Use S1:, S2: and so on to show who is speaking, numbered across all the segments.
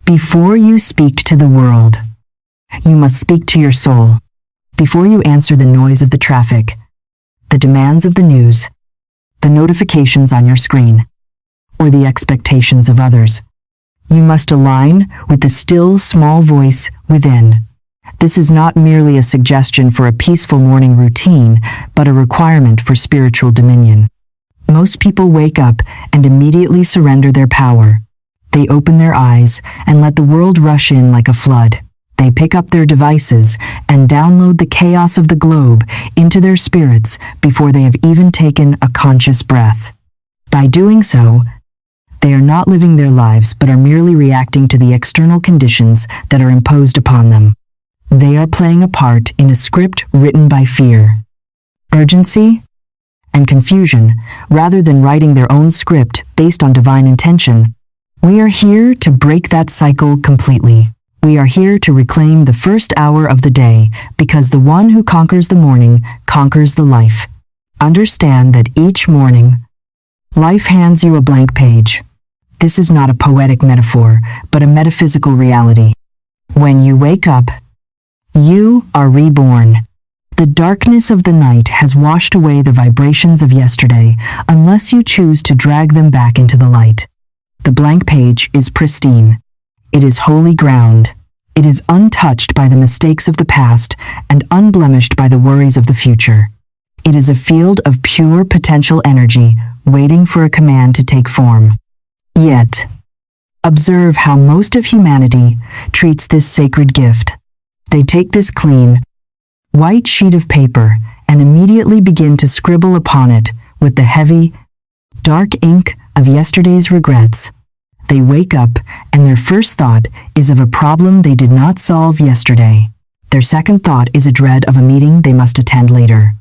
S1: Before you speak to the world, you must speak to your soul. Before you answer the noise of the traffic, the demands of the news, the notifications on your screen, or the expectations of others, you must align with the still, small voice within. This is not merely a suggestion for a peaceful morning routine, but a requirement for spiritual dominion. Most people wake up and immediately surrender their power. They open their eyes and let the world rush in like a flood. They pick up their devices and download the chaos of the globe into their spirits before they have even taken a conscious breath. By doing so, they are not living their lives but are merely reacting to the external conditions that are imposed upon them. They are playing a part in a script written by fear, urgency, and confusion, rather than writing their own script based on divine intention. We are here to break that cycle completely. We are here to reclaim the first hour of the day, because the one who conquers the morning conquers the life. Understand that each morning, life hands you a blank page. This is not a poetic metaphor, but a metaphysical reality. When you wake up, you are reborn. The darkness of the night has washed away the vibrations of yesterday, unless you choose to drag them back into the light. The blank page is pristine. It is holy ground. It is untouched by the mistakes of the past and unblemished by the worries of the future. It is a field of pure potential energy, waiting for a command to take form. Yet, observe how most of humanity treats this sacred gift. They take this clean, white sheet of paper and immediately begin to scribble upon it with the heavy, dark ink of yesterday's regrets. They wake up and their first thought is of a problem they did not solve yesterday. Their second thought is a dread of a meeting they must attend later.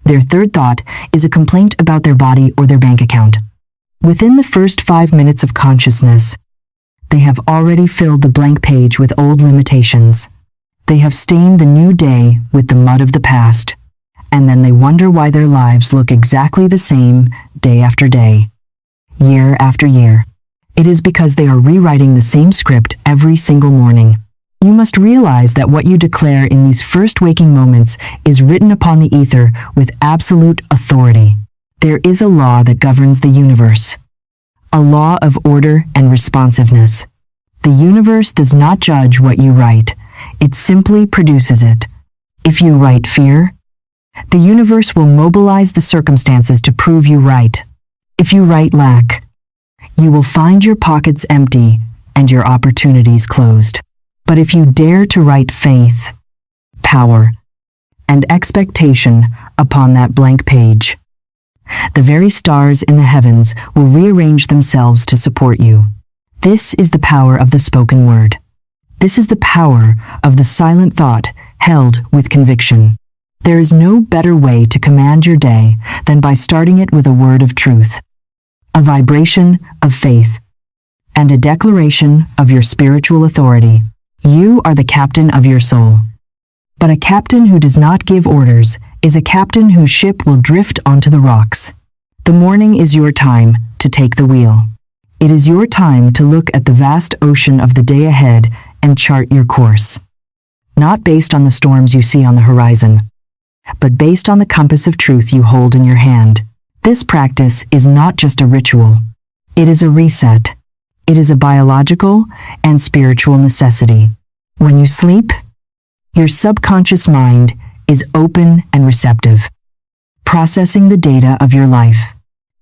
S1: Their third thought is a complaint about their body or their bank account. Within the first 5 minutes of consciousness, they have already filled the blank page with old limitations. They have stained the new day with the mud of the past, and then they wonder why their lives look exactly the same day after day, year after year. It is because they are rewriting the same script every single morning. You must realize that what you declare in these first waking moments is written upon the ether with absolute authority. There is a law that governs the universe, a law of order and responsiveness. The universe does not judge what you write, it simply produces it. If you write fear, the universe will mobilize the circumstances to prove you right. If you write lack, you will find your pockets empty and your opportunities closed. But if you dare to write faith, power, and expectation upon that blank page, the very stars in the heavens will rearrange themselves to support you. This is the power of the spoken word. This is the power of the silent thought held with conviction. There is no better way to command your day than by starting it with a word of truth, a vibration of faith, and a declaration of your spiritual authority. You are the captain of your soul. But a captain who does not give orders is a captain whose ship will drift onto the rocks. The morning is your time to take the wheel. It is your time to look at the vast ocean of the day ahead and chart your course. Not based on the storms you see on the horizon, but based on the compass of truth you hold in your hand. This practice is not just a ritual. It is a reset. It is a biological and spiritual necessity. When you sleep, your subconscious mind is open and receptive, processing the data of your life.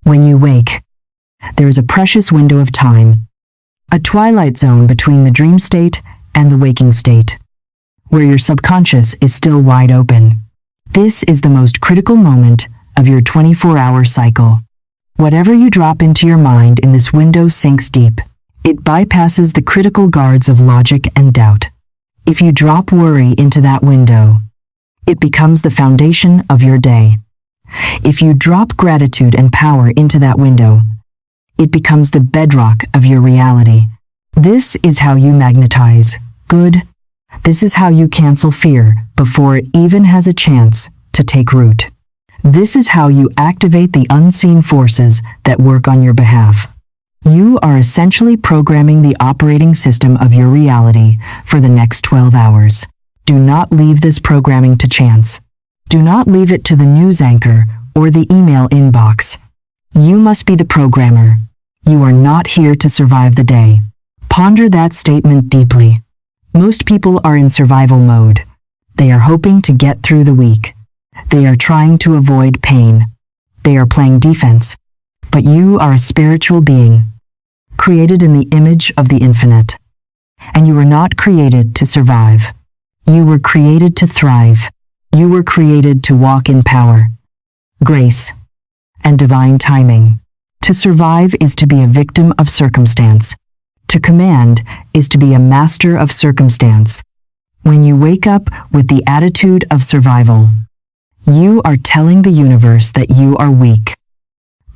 S1: When you wake, there is a precious window of time, a twilight zone between the dream state and the waking state, where your subconscious is still wide open. This is the most critical moment of your 24-hour cycle. Whatever you drop into your mind in this window sinks deep. It bypasses the critical guards of logic and doubt. If you drop worry into that window, it becomes the foundation of your day. If you drop gratitude and power into that window, it becomes the bedrock of your reality. This is how you magnetize good. This is how you cancel fear before it even has a chance to take root. This is how you activate the unseen forces that work on your behalf. You are essentially programming the operating system of your reality for the next 12 hours. Do not leave this programming to chance. Do not leave it to the news anchor or the email inbox. You must be the programmer. You are not here to survive the day. Ponder that statement deeply. Most people are in survival mode. They are hoping to get through the week. They are trying to avoid pain. They are playing defense. But you are a spiritual being, created in the image of the infinite. And you were not created to survive. You were created to thrive. You were created to walk in power, grace, and divine timing. To survive is to be a victim of circumstance. To command is to be a master of circumstance. When you wake up with the attitude of survival, you are telling the universe that you are weak,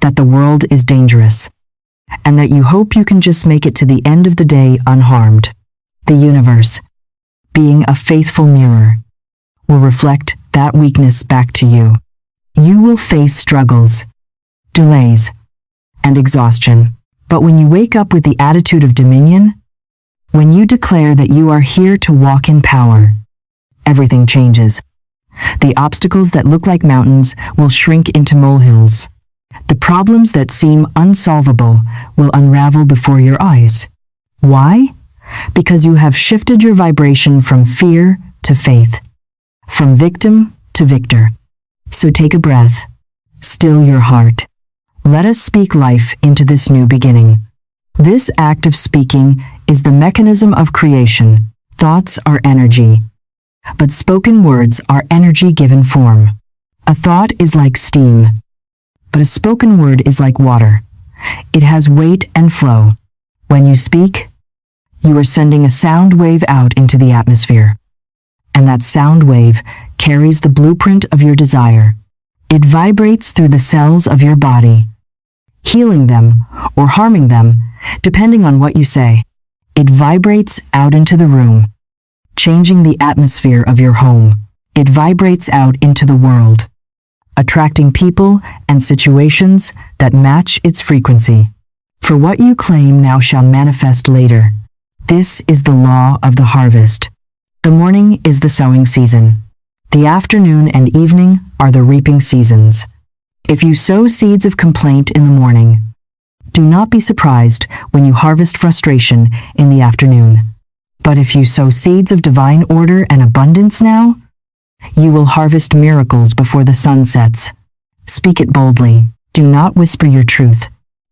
S1: that the world is dangerous, and that you hope you can just make it to the end of the day unharmed. The universe, being a faithful mirror, will reflect that weakness back to you. You will face struggles, delays, and exhaustion. But when you wake up with the attitude of dominion, when you declare that you are here to walk in power, everything changes. The obstacles that look like mountains will shrink into molehills. The problems that seem unsolvable will unravel before your eyes. Why? Because you have shifted your vibration from fear to faith, from victim to victor. So take a breath, still your heart. Let us speak life into this new beginning. This act of speaking is the mechanism of creation. Thoughts are energy, but spoken words are energy given form. A thought is like steam, but a spoken word is like water. It has weight and flow. When you speak, you are sending a sound wave out into the atmosphere, and that sound wave carries the blueprint of your desire. It vibrates through the cells of your body, healing them or harming them, depending on what you say. It vibrates out into the room, changing the atmosphere of your home. It vibrates out into the world, attracting people and situations that match its frequency. For what you claim now shall manifest later. This is the law of the harvest. The morning is the sowing season. The afternoon and evening are the reaping seasons. If you sow seeds of complaint in the morning, do not be surprised when you harvest frustration in the afternoon. But if you sow seeds of divine order and abundance now, you will harvest miracles before the sun sets. Speak it boldly. Do not whisper your truth.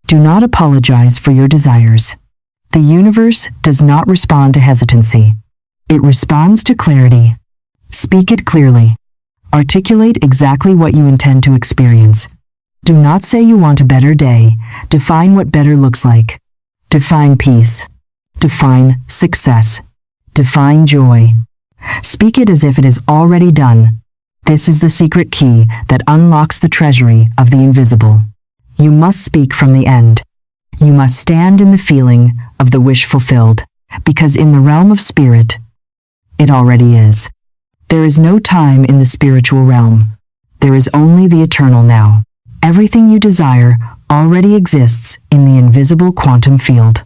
S1: Do not apologize for your desires. The universe does not respond to hesitancy. It responds to clarity. Speak it clearly. Articulate exactly what you intend to experience. Do not say you want a better day. Define what better looks like. Define peace. Define success. Define joy. Speak it as if it is already done. This is the secret key that unlocks the treasury of the invisible. You must speak from the end. You must stand in the feeling of the wish fulfilled, because in the realm of spirit, it already is. There is no time in the spiritual realm. There is only the eternal now. Everything you desire already exists in the invisible quantum field.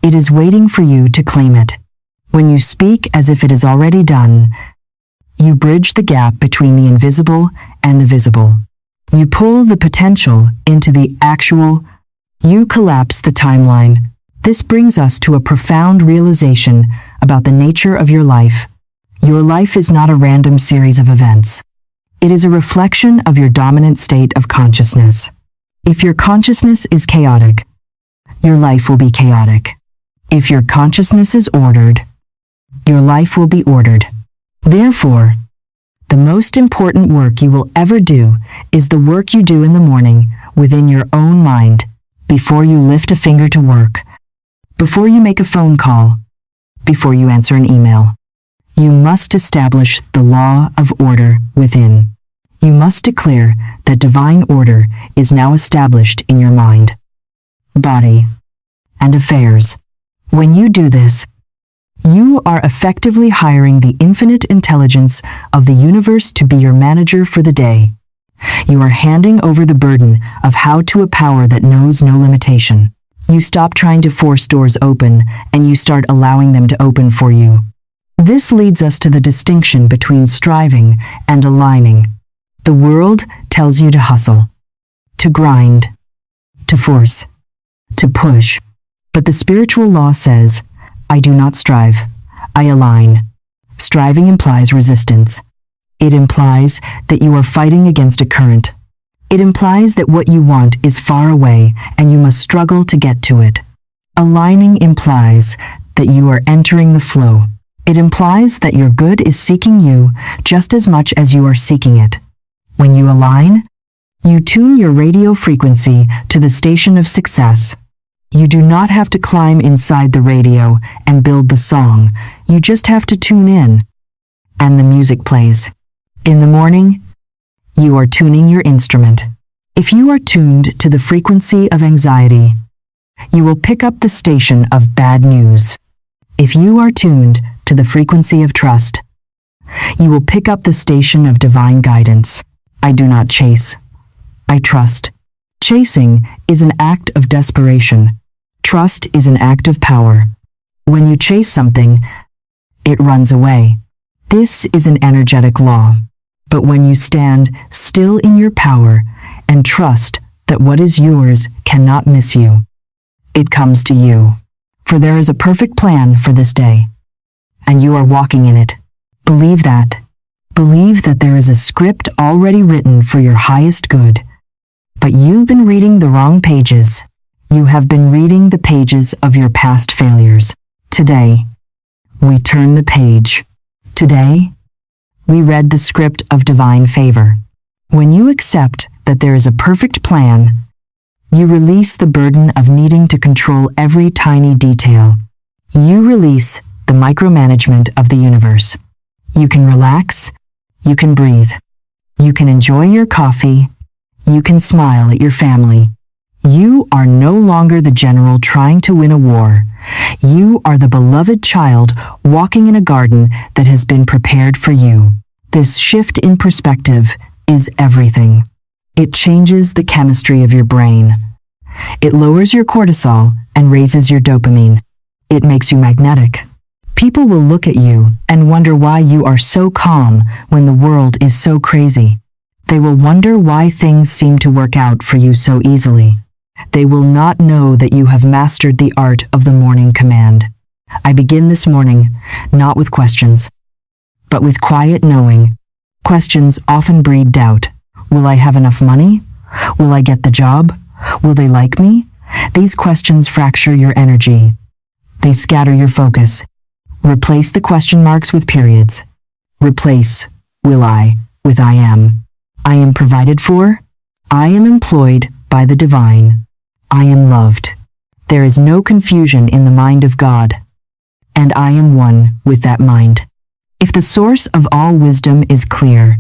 S1: It is waiting for you to claim it. When you speak as if it is already done, you bridge the gap between the invisible and the visible. You pull the potential into the actual. You collapse the timeline. This brings us to a profound realization about the nature of your life. Your life is not a random series of events. It is a reflection of your dominant state of consciousness. If your consciousness is chaotic, your life will be chaotic. If your consciousness is ordered, your life will be ordered. Therefore, the most important work you will ever do is the work you do in the morning within your own mind, before you lift a finger to work, before you make a phone call, before you answer an email. You must establish the law of order within. You must declare that divine order is now established in your mind, body, and affairs. When you do this, you are effectively hiring the infinite intelligence of the universe to be your manager for the day. You are handing over the burden of how to a power that knows no limitation. You stop trying to force doors open, and you start allowing them to open for you. This leads us to the distinction between striving and aligning. The world tells you to hustle, to grind, to force, to push. But the spiritual law says, I do not strive, I align. Striving implies resistance. It implies that you are fighting against a current. It implies that what you want is far away and you must struggle to get to it. Aligning implies that you are entering the flow. It implies that your good is seeking you just as much as you are seeking it. When you align, you tune your radio frequency to the station of success. You do not have to climb inside the radio and build the song. You just have to tune in, and the music plays. In the morning, you are tuning your instrument. If you are tuned to the frequency of anxiety, you will pick up the station of bad news. If you are tuned to the frequency of trust, you will pick up the station of divine guidance. I do not chase, I trust. Chasing is an act of desperation. Trust is an act of power. When you chase something, it runs away. This is an energetic law. But when you stand still in your power and trust that what is yours cannot miss you, it comes to you. For there is a perfect plan for this day, and you are walking in it. Believe that. Believe that there is a script already written for your highest good. But you've been reading the wrong pages. You have been reading the pages of your past failures. Today, we turn the page. Today, we read the script of divine favor. When you accept that there is a perfect plan, you release the burden of needing to control every tiny detail. You release the micromanagement of the universe. You can relax, you can breathe, you can enjoy your coffee, you can smile at your family. You are no longer the general trying to win a war. You are the beloved child walking in a garden that has been prepared for you. This shift in perspective is everything. It changes the chemistry of your brain. It lowers your cortisol and raises your dopamine. It makes you magnetic. People will look at you and wonder why you are so calm when the world is so crazy. They will wonder why things seem to work out for you so easily. They will not know that you have mastered the art of the morning command. I begin this morning not with questions, but with quiet knowing. Questions often breed doubt. Will I have enough money? Will I get the job? Will they like me? These questions fracture your energy. They scatter your focus. Replace the question marks with periods. Replace will I with I am. I am provided for. I am employed by the divine. I am loved. There is no confusion in the mind of God, and I am one with that mind. If the source of all wisdom is clear,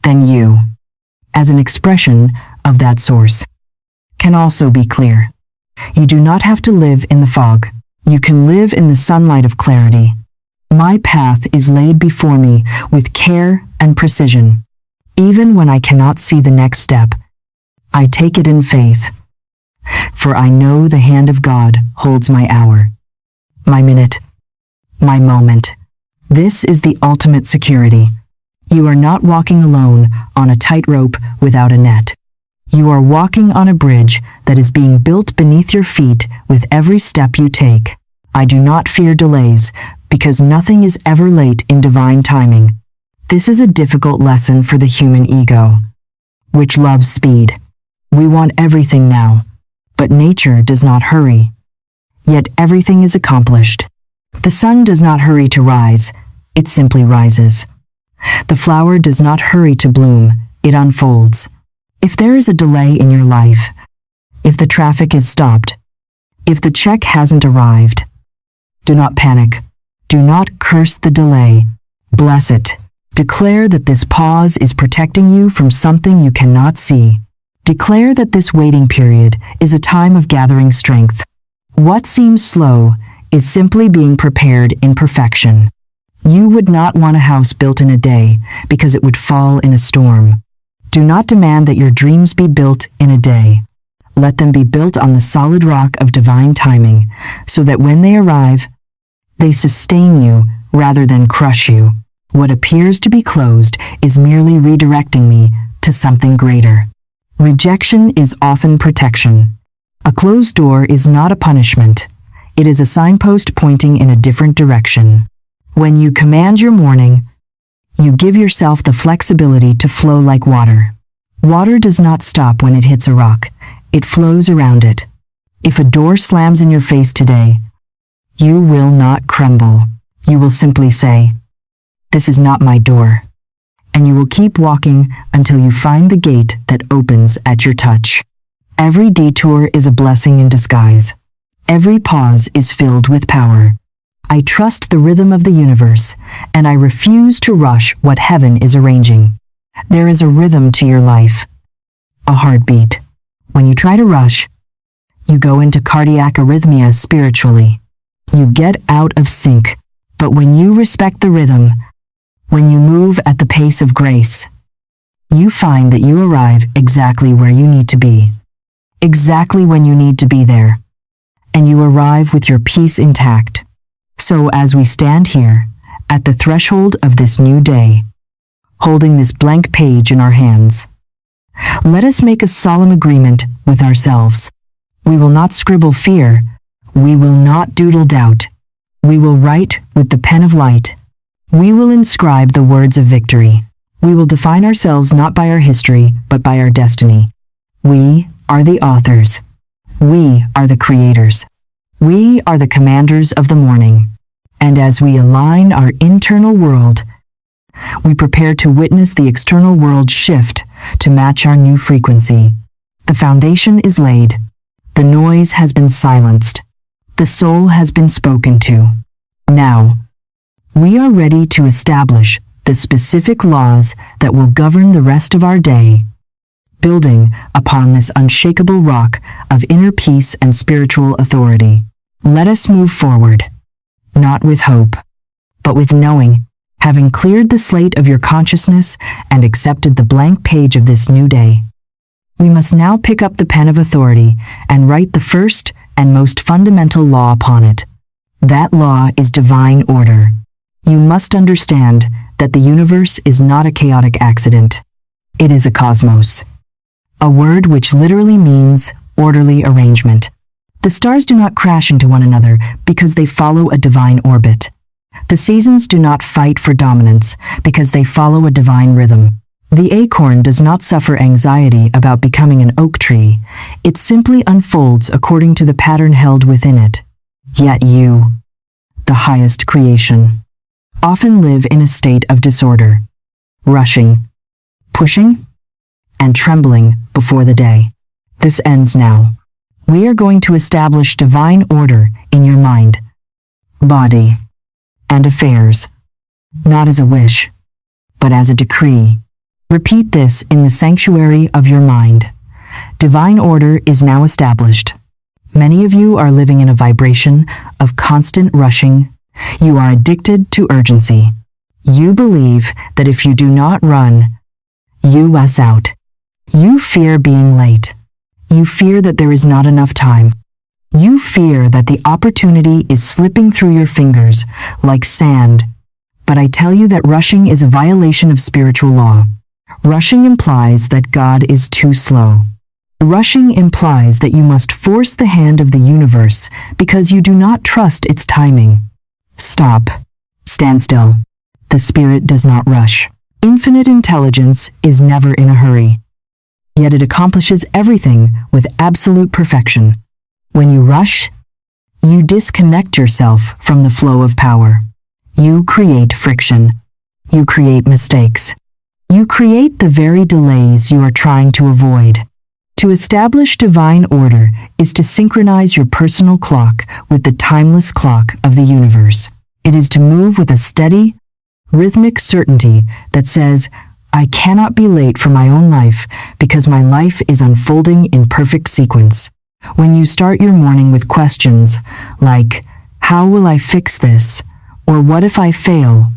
S1: then you, as an expression of that source, can also be clear. You do not have to live in the fog. You can live in the sunlight of clarity. My path is laid before me with care and precision. Even when I cannot see the next step, I take it in faith. For I know the hand of God holds my hour, my minute, my moment. This is the ultimate security. You are not walking alone on a tightrope without a net. You are walking on a bridge that is being built beneath your feet with every step you take. I do not fear delays because nothing is ever late in divine timing. This is a difficult lesson for the human ego, which loves speed. We want everything now, but nature does not hurry. Yet everything is accomplished. The sun does not hurry to rise, it simply rises. The flower does not hurry to bloom, it unfolds. If there is a delay in your life, if the traffic is stopped, if the check hasn't arrived, do not panic. Do not curse the delay. Bless it. Declare that this pause is protecting you from something you cannot see. Declare that this waiting period is a time of gathering strength. What seems slow is simply being prepared in perfection. You would not want a house built in a day because it would fall in a storm. Do not demand that your dreams be built in a day. Let them be built on the solid rock of divine timing, so that when they arrive, they sustain you rather than crush you. What appears to be closed is merely redirecting me to something greater. Rejection is often protection. A closed door is not a punishment. It is a signpost pointing in a different direction. When you command your morning, you give yourself the flexibility to flow like water. Water does not stop when it hits a rock. It flows around it. If a door slams in your face today, you will not crumble. You will simply say, "This is not my door." And you will keep walking until you find the gate that opens at your touch. Every detour is a blessing in disguise. Every pause is filled with power. I trust the rhythm of the universe, and I refuse to rush what heaven is arranging. There is a rhythm to your life, a heartbeat. When you try to rush, you go into cardiac arrhythmia spiritually. You get out of sync. But when you respect the rhythm, when you move at the pace of grace, you find that you arrive exactly where you need to be, exactly when you need to be there, and you arrive with your peace intact. So as we stand here, at the threshold of this new day, holding this blank page in our hands, let us make a solemn agreement with ourselves. We will not scribble fear. We will not doodle doubt. We will write with the pen of light. We will inscribe the words of victory. We will define ourselves not by our history, but by our destiny. We are the authors. We are the creators. We are the commanders of the morning. And as we align our internal world, we prepare to witness the external world shift to match our new frequency. The foundation is laid. The noise has been silenced. The soul has been spoken to. Now, we are ready to establish the specific laws that will govern the rest of our day, building upon this unshakable rock of inner peace and spiritual authority. Let us move forward, not with hope, but with knowing, having cleared the slate of your consciousness and accepted the blank page of this new day. We must now pick up the pen of authority and write the first and most fundamental law upon it. That law is divine order. You must understand that the universe is not a chaotic accident. It is a cosmos, a word which literally means orderly arrangement. The stars do not crash into one another because they follow a divine orbit. The seasons do not fight for dominance because they follow a divine rhythm. The acorn does not suffer anxiety about becoming an oak tree. It simply unfolds according to the pattern held within it. Yet you, the highest creation, often live in a state of disorder, rushing, pushing, and trembling before the day. This ends now. We are going to establish divine order in your mind, body, and affairs, not as a wish, but as a decree. Repeat this in the sanctuary of your mind. Divine order is now established. Many of you are living in a vibration of constant rushing. You are addicted to urgency. You believe that if you do not run, you miss out. You fear being late. You fear that there is not enough time. You fear that the opportunity is slipping through your fingers like sand. But I tell you that rushing is a violation of spiritual law. Rushing implies that God is too slow. Rushing implies that you must force the hand of the universe because you do not trust its timing. Stop. Stand still. The spirit does not rush. Infinite intelligence is never in a hurry. Yet it accomplishes everything with absolute perfection. When you rush, you disconnect yourself from the flow of power. You create friction. You create mistakes. You create the very delays you are trying to avoid. To establish divine order is to synchronize your personal clock with the timeless clock of the universe. It is to move with a steady, rhythmic certainty that says, I cannot be late for my own life because my life is unfolding in perfect sequence. When you start your morning with questions like, how will I fix this? Or what if I fail?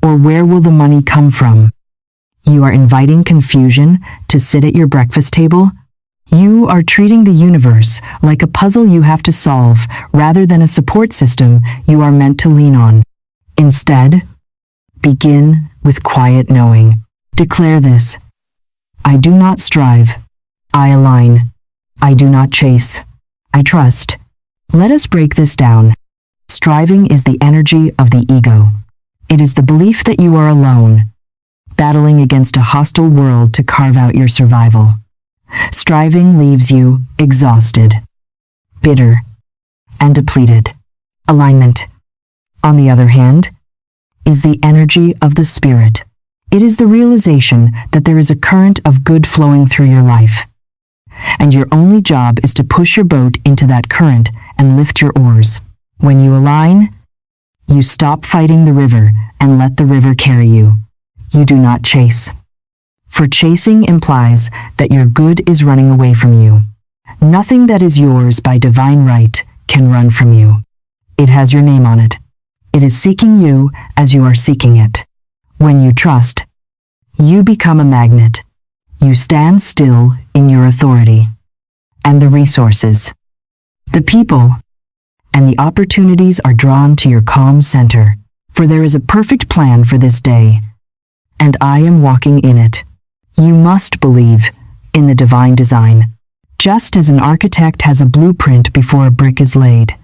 S1: Or where will the money come from? You are inviting confusion to sit at your breakfast table. You are treating the universe like a puzzle you have to solve rather than a support system you are meant to lean on. Instead, begin with quiet knowing. Declare this: I do not strive. I align. I do not chase. I trust. Let us break this down. Striving is the energy of the ego. It is the belief that you are alone, battling against a hostile world to carve out your survival. Striving leaves you exhausted, bitter, and depleted. Alignment, on the other hand, is the energy of the spirit. It is the realization that there is a current of good flowing through your life, and your only job is to push your boat into that current and lift your oars. When you align, you stop fighting the river and let the river carry you. You do not chase. For chasing implies that your good is running away from you. Nothing that is yours by divine right can run from you. It has your name on it. It is seeking you as you are seeking it. When you trust, you become a magnet. You stand still in your authority. And the resources, the people, and the opportunities are drawn to your calm center. For there is a perfect plan for this day, and I am walking in it. You must believe in the divine design. Just as an architect has a blueprint before a brick is laid,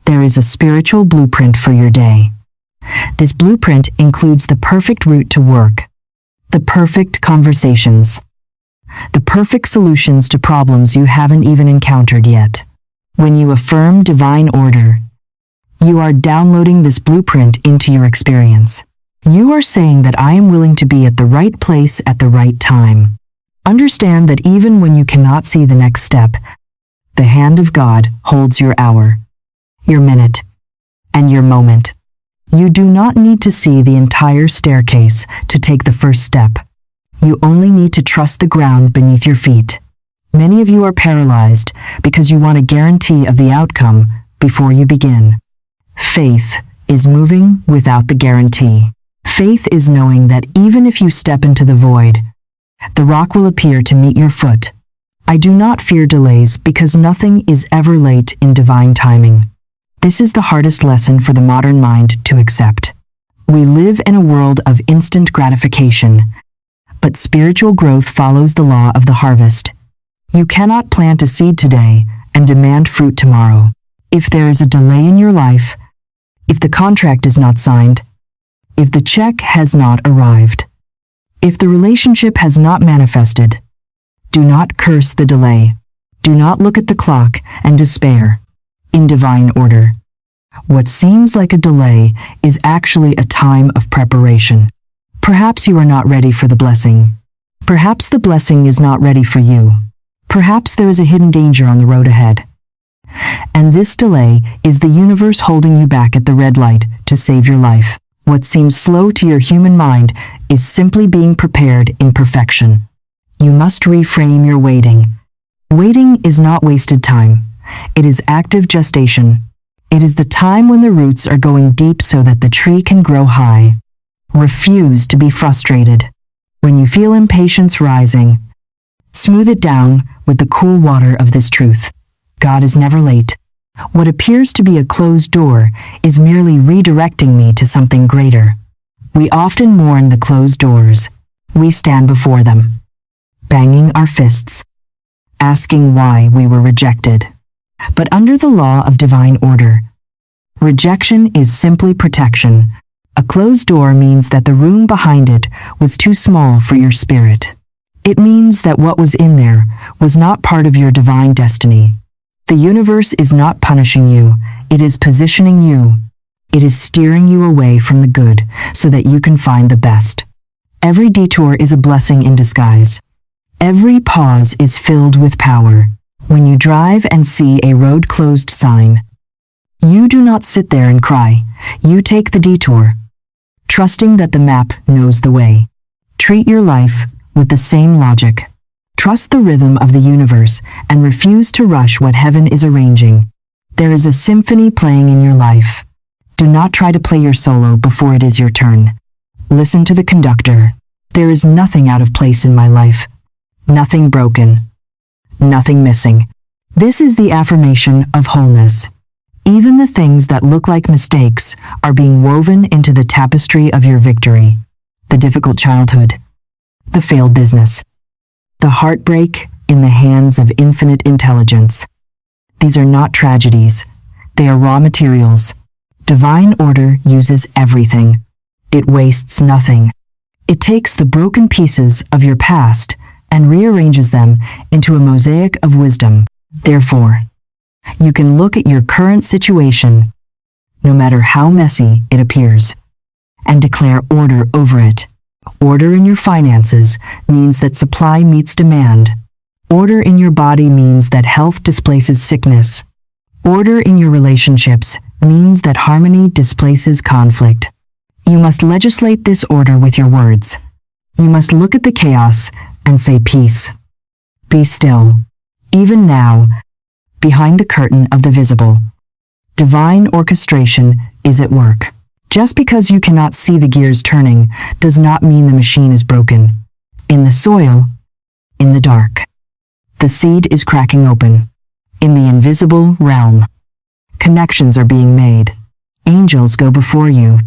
S1: there is a spiritual blueprint for your day. This blueprint includes the perfect route to work, the perfect conversations, the perfect solutions to problems you haven't even encountered yet. When you affirm divine order, you are downloading this blueprint into your experience. You are saying that I am willing to be at the right place at the right time. Understand that even when you cannot see the next step, the hand of God holds your hour, your minute, and your moment. You do not need to see the entire staircase to take the first step. You only need to trust the ground beneath your feet. Many of you are paralyzed because you want a guarantee of the outcome before you begin. Faith is moving without the guarantee. Faith is knowing that even if you step into the void, the rock will appear to meet your foot. I do not fear delays because nothing is ever late in divine timing. This is the hardest lesson for the modern mind to accept. We live in a world of instant gratification, but spiritual growth follows the law of the harvest. You cannot plant a seed today and demand fruit tomorrow. If there is a delay in your life, if the contract is not signed, if the check has not arrived, if the relationship has not manifested, do not curse the delay. Do not look at the clock and despair. In divine order, what seems like a delay is actually a time of preparation. Perhaps you are not ready for the blessing. Perhaps the blessing is not ready for you. Perhaps there is a hidden danger on the road ahead. And this delay is the universe holding you back at the red light to save your life. What seems slow to your human mind is simply being prepared in perfection. You must reframe your waiting. Waiting is not wasted time. It is active gestation. It is the time when the roots are going deep so that the tree can grow high. Refuse to be frustrated. When you feel impatience rising, smooth it down with the cool water of this truth. God is never late. What appears to be a closed door is merely redirecting me to something greater. We often mourn the closed doors. We stand before them, banging our fists, asking why we were rejected. But under the law of divine order, rejection is simply protection. A closed door means that the room behind it was too small for your spirit. It means that what was in there was not part of your divine destiny. The universe is not punishing you, it is positioning you. It is steering you away from the good so that you can find the best. Every detour is a blessing in disguise. Every pause is filled with power. When you drive and see a road closed sign, you do not sit there and cry. You take the detour, trusting that the map knows the way. Treat your life with the same logic. Trust the rhythm of the universe and refuse to rush what heaven is arranging. There is a symphony playing in your life. Do not try to play your solo before it is your turn. Listen to the conductor. There is nothing out of place in my life. Nothing broken. nothing missing. This is the affirmation of wholeness. Even the things that look like mistakes are being woven into the tapestry of your victory. The difficult childhood, the failed business, the heartbreak in the hands of infinite intelligence. These are not tragedies. They are raw materials. Divine order uses everything. It wastes nothing. It takes the broken pieces of your past and rearranges them into a mosaic of wisdom. Therefore, you can look at your current situation, no matter how messy it appears, and declare order over it. Order in your finances means that supply meets demand. Order in your body means that health displaces sickness. Order in your relationships means that harmony displaces conflict. You must legislate this order with your words. You must look at the chaos and say peace. Be still. Even now, behind the curtain of the visible, divine orchestration is at work. Just because you cannot see the gears turning does not mean the machine is broken. In the soil, in the dark, the seed is cracking open. In the invisible realm, connections are being made. Angels go before you.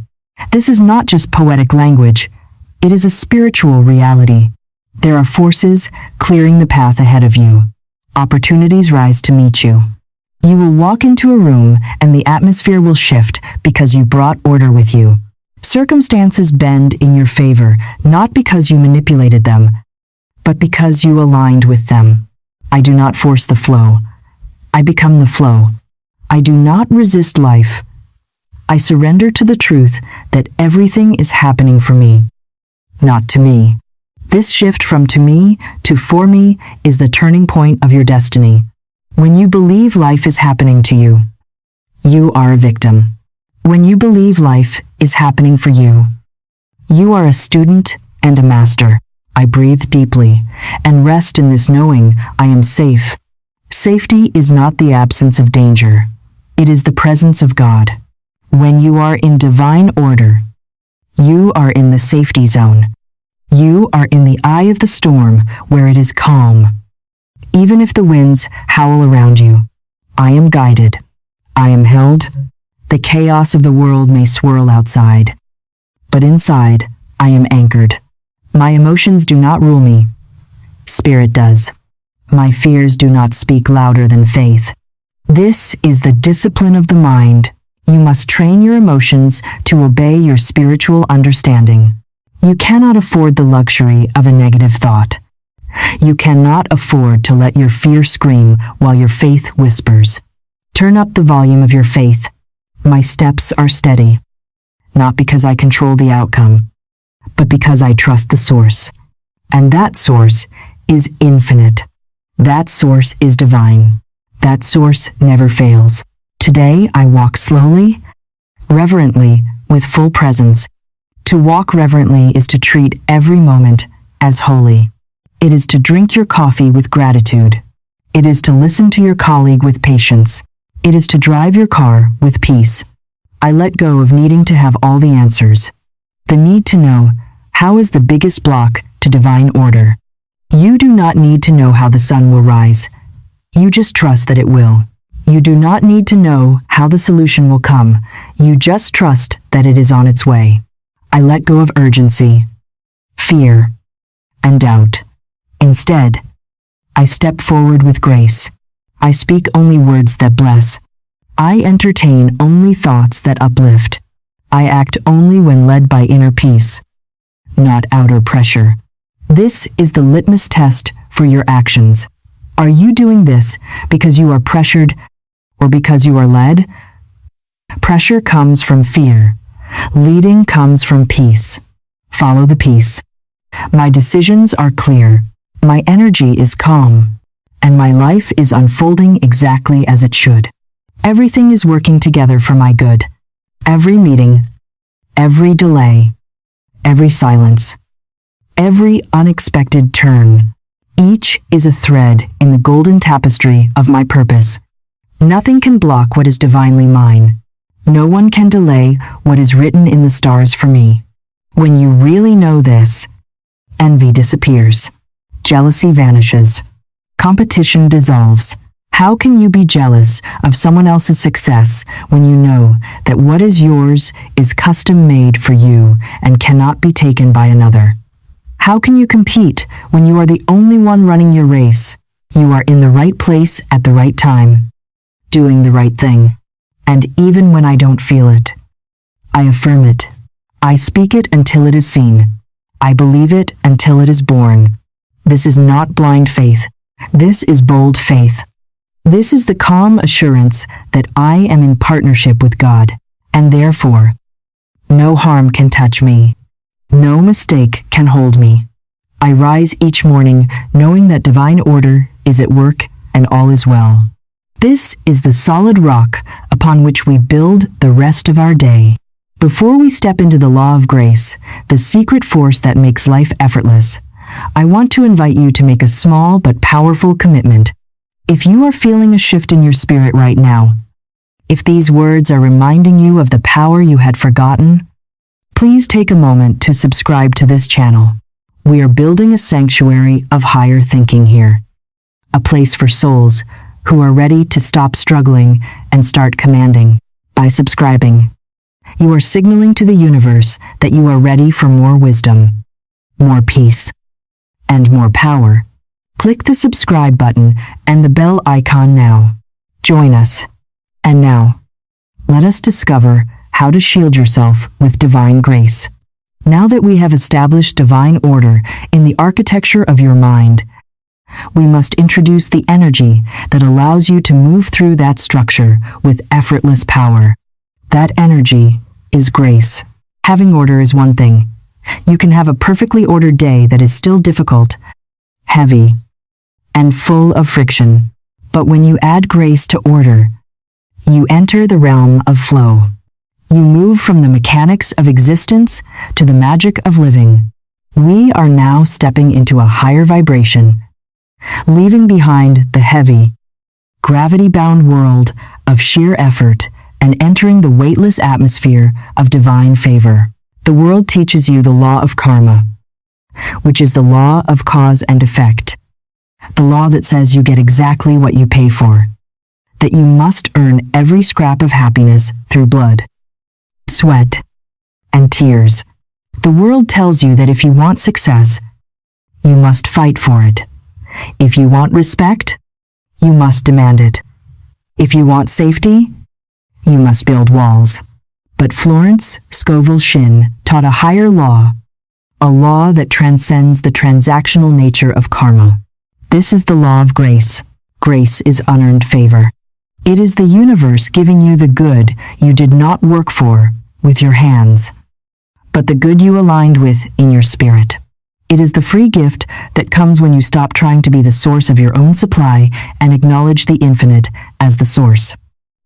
S1: This is not just poetic language. It is a spiritual reality. There are forces clearing the path ahead of you. Opportunities rise to meet you. You will walk into a room and the atmosphere will shift because you brought order with you. Circumstances bend in your favor, not because you manipulated them, but because you aligned with them. I do not force the flow. I become the flow. I do not resist life. I surrender to the truth that everything is happening for me, not to me. This shift from to me to for me is the turning point of your destiny. When you believe life is happening to you, you are a victim. When you believe life is happening for you, you are a student and a master. I breathe deeply and rest in this knowing I am safe. Safety is not the absence of danger. It is the presence of God. When you are in divine order, you are in the safety zone. You are in the eye of the storm where it is calm. Even if the winds howl around you, I am guided. I am held. The chaos of the world may swirl outside, but inside, I am anchored. My emotions do not rule me. Spirit does. My fears do not speak louder than faith. This is the discipline of the mind. You must train your emotions to obey your spiritual understanding. You cannot afford the luxury of a negative thought. You cannot afford to let your fear scream while your faith whispers. Turn up the volume of your faith. My steps are steady, not because I control the outcome, but because I trust the source. And that source is infinite. That source is divine. That source never fails. Today I walk slowly, reverently, with full presence. To walk reverently is to treat every moment as holy. It is to drink your coffee with gratitude. It is to listen to your colleague with patience. It is to drive your car with peace. I let go of needing to have all the answers. The need to know how is the biggest block to divine order. You do not need to know how the sun will rise. You just trust that it will. You do not need to know how the solution will come. You just trust that it is on its way. I let go of urgency, fear, and doubt. Instead, I step forward with grace. I speak only words that bless. I entertain only thoughts that uplift. I act only when led by inner peace, not outer pressure. This is the litmus test for your actions. Are you doing this because you are pressured or because you are led? Pressure comes from fear. Leading comes from peace. Follow the peace. My decisions are clear. My energy is calm. And my life is unfolding exactly as it should. Everything is working together for my good. Every meeting, every delay, every silence, every unexpected turn. Each is a thread in the golden tapestry of my purpose. Nothing can block what is divinely mine. No one can delay what is written in the stars for me. When you really know this, envy disappears. Jealousy vanishes. Competition dissolves. How can you be jealous of someone else's success when you know that what is yours is custom made for you and cannot be taken by another? How can you compete when you are the only one running your race? You are in the right place at the right time, doing the right thing. And even when I don't feel it, I affirm it. I speak it until it is seen. I believe it until it is born. This is not blind faith. This is bold faith. This is the calm assurance that I am in partnership with God, and therefore, no harm can touch me. No mistake can hold me. I rise each morning knowing that divine order is at work and all is well. This is the solid rock upon which we build the rest of our day. Before we step into the law of grace, the secret force that makes life effortless, I want to invite you to make a small but powerful commitment. If you are feeling a shift in your spirit right now, if these words are reminding you of the power you had forgotten, please take a moment to subscribe to this channel. We are building a sanctuary of higher thinking here, a place for souls who are ready to stop struggling and start commanding. By subscribing, you are signaling to the universe that you are ready for more wisdom, more peace, and more power. Click the subscribe button and the bell icon now. Join us. And now, let us discover how to shield yourself with divine grace. Now that we have established divine order in the architecture of your mind, we must introduce the energy that allows you to move through that structure with effortless power. That energy is grace. Having order is one thing. You can have a perfectly ordered day that is still difficult, heavy, and full of friction. But when you add grace to order, you enter the realm of flow. You move from the mechanics of existence to the magic of living. We are now stepping into a higher vibration, leaving behind the heavy, gravity-bound world of sheer effort and entering the weightless atmosphere of divine favor. The world teaches you the law of karma, which is the law of cause and effect, the law that says you get exactly what you pay for, that you must earn every scrap of happiness through blood, sweat, and tears. The world tells you that if you want success, you must fight for it. If you want respect, you must demand it. If you want safety, you must build walls. But Florence Scovel Shinn taught a higher law, a law that transcends the transactional nature of karma. This is the law of grace. Grace is unearned favor. It is the universe giving you the good you did not work for with your hands, but the good you aligned with in your spirit. It is the free gift that comes when you stop trying to be the source of your own supply and acknowledge the infinite as the source.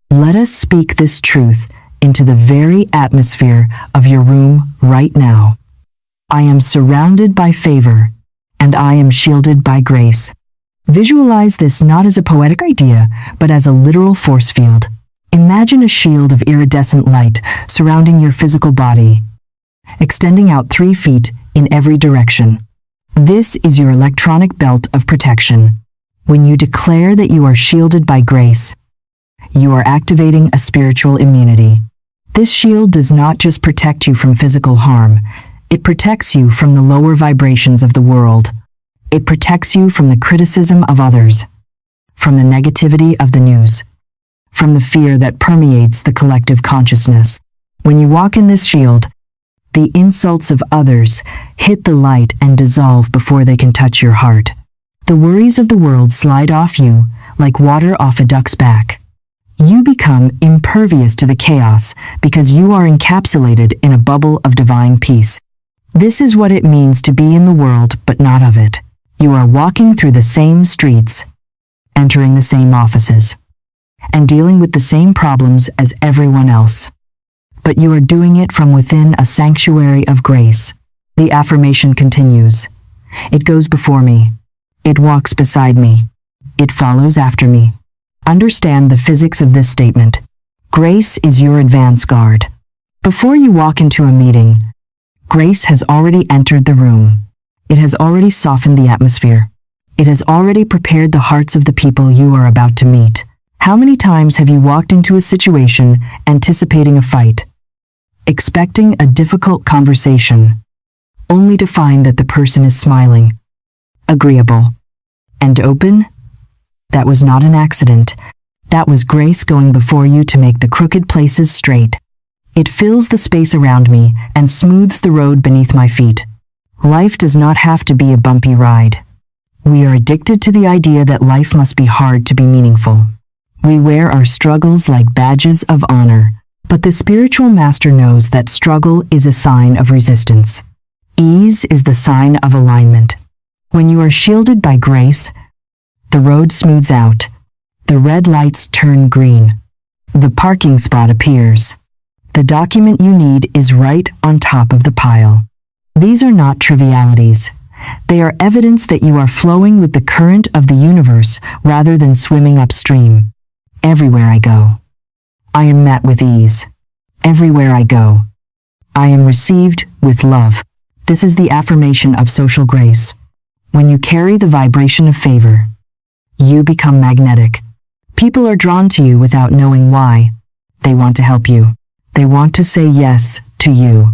S1: Let us speak this truth into the very atmosphere of your room right now. I am surrounded by favor, and I am shielded by grace. Visualize this not as a poetic idea, but as a literal force field. Imagine a shield of iridescent light surrounding your physical body, extending out 3 feet in every direction. This is your electronic belt of protection. When you declare that you are shielded by grace, you are activating a spiritual immunity. This shield does not just protect you from physical harm, it protects you from the lower vibrations of the world. It protects you from the criticism of others, from the negativity of the news, from the fear that permeates the collective consciousness. When you walk in this shield, the insults of others hit the light and dissolve before they can touch your heart. The worries of the world slide off you like water off a duck's back. You become impervious to the chaos because you are encapsulated in a bubble of divine peace. This is what it means to be in the world but not of it. You are walking through the same streets, entering the same offices, and dealing with the same problems as everyone else. But you are doing it from within a sanctuary of grace. The affirmation continues. It goes before me. It walks beside me. It follows after me. Understand the physics of this statement. Grace is your advance guard. Before you walk into a meeting, grace has already entered the room. It has already softened the atmosphere. It has already prepared the hearts of the people you are about to meet. How many times have you walked into a situation anticipating a fight, expecting a difficult conversation, only to find that the person is smiling, agreeable, and open? That was not an accident. That was grace going before you to make the crooked places straight. It fills the space around me and smooths the road beneath my feet. Life does not have to be a bumpy ride. We are addicted to the idea that life must be hard to be meaningful. We wear our struggles like badges of honor, but the spiritual master knows that struggle is a sign of resistance. Ease is the sign of alignment. When you are shielded by grace, the road smooths out, the red lights turn green, the parking spot appears. The document you need is right on top of the pile. These are not trivialities. They are evidence that you are flowing with the current of the universe rather than swimming upstream. Everywhere I go, I am met with ease. Everywhere I go, I am received with love. This is the affirmation of social grace. When you carry the vibration of favor, you become magnetic. People are drawn to you without knowing why. They want to help you. They want to say yes to you.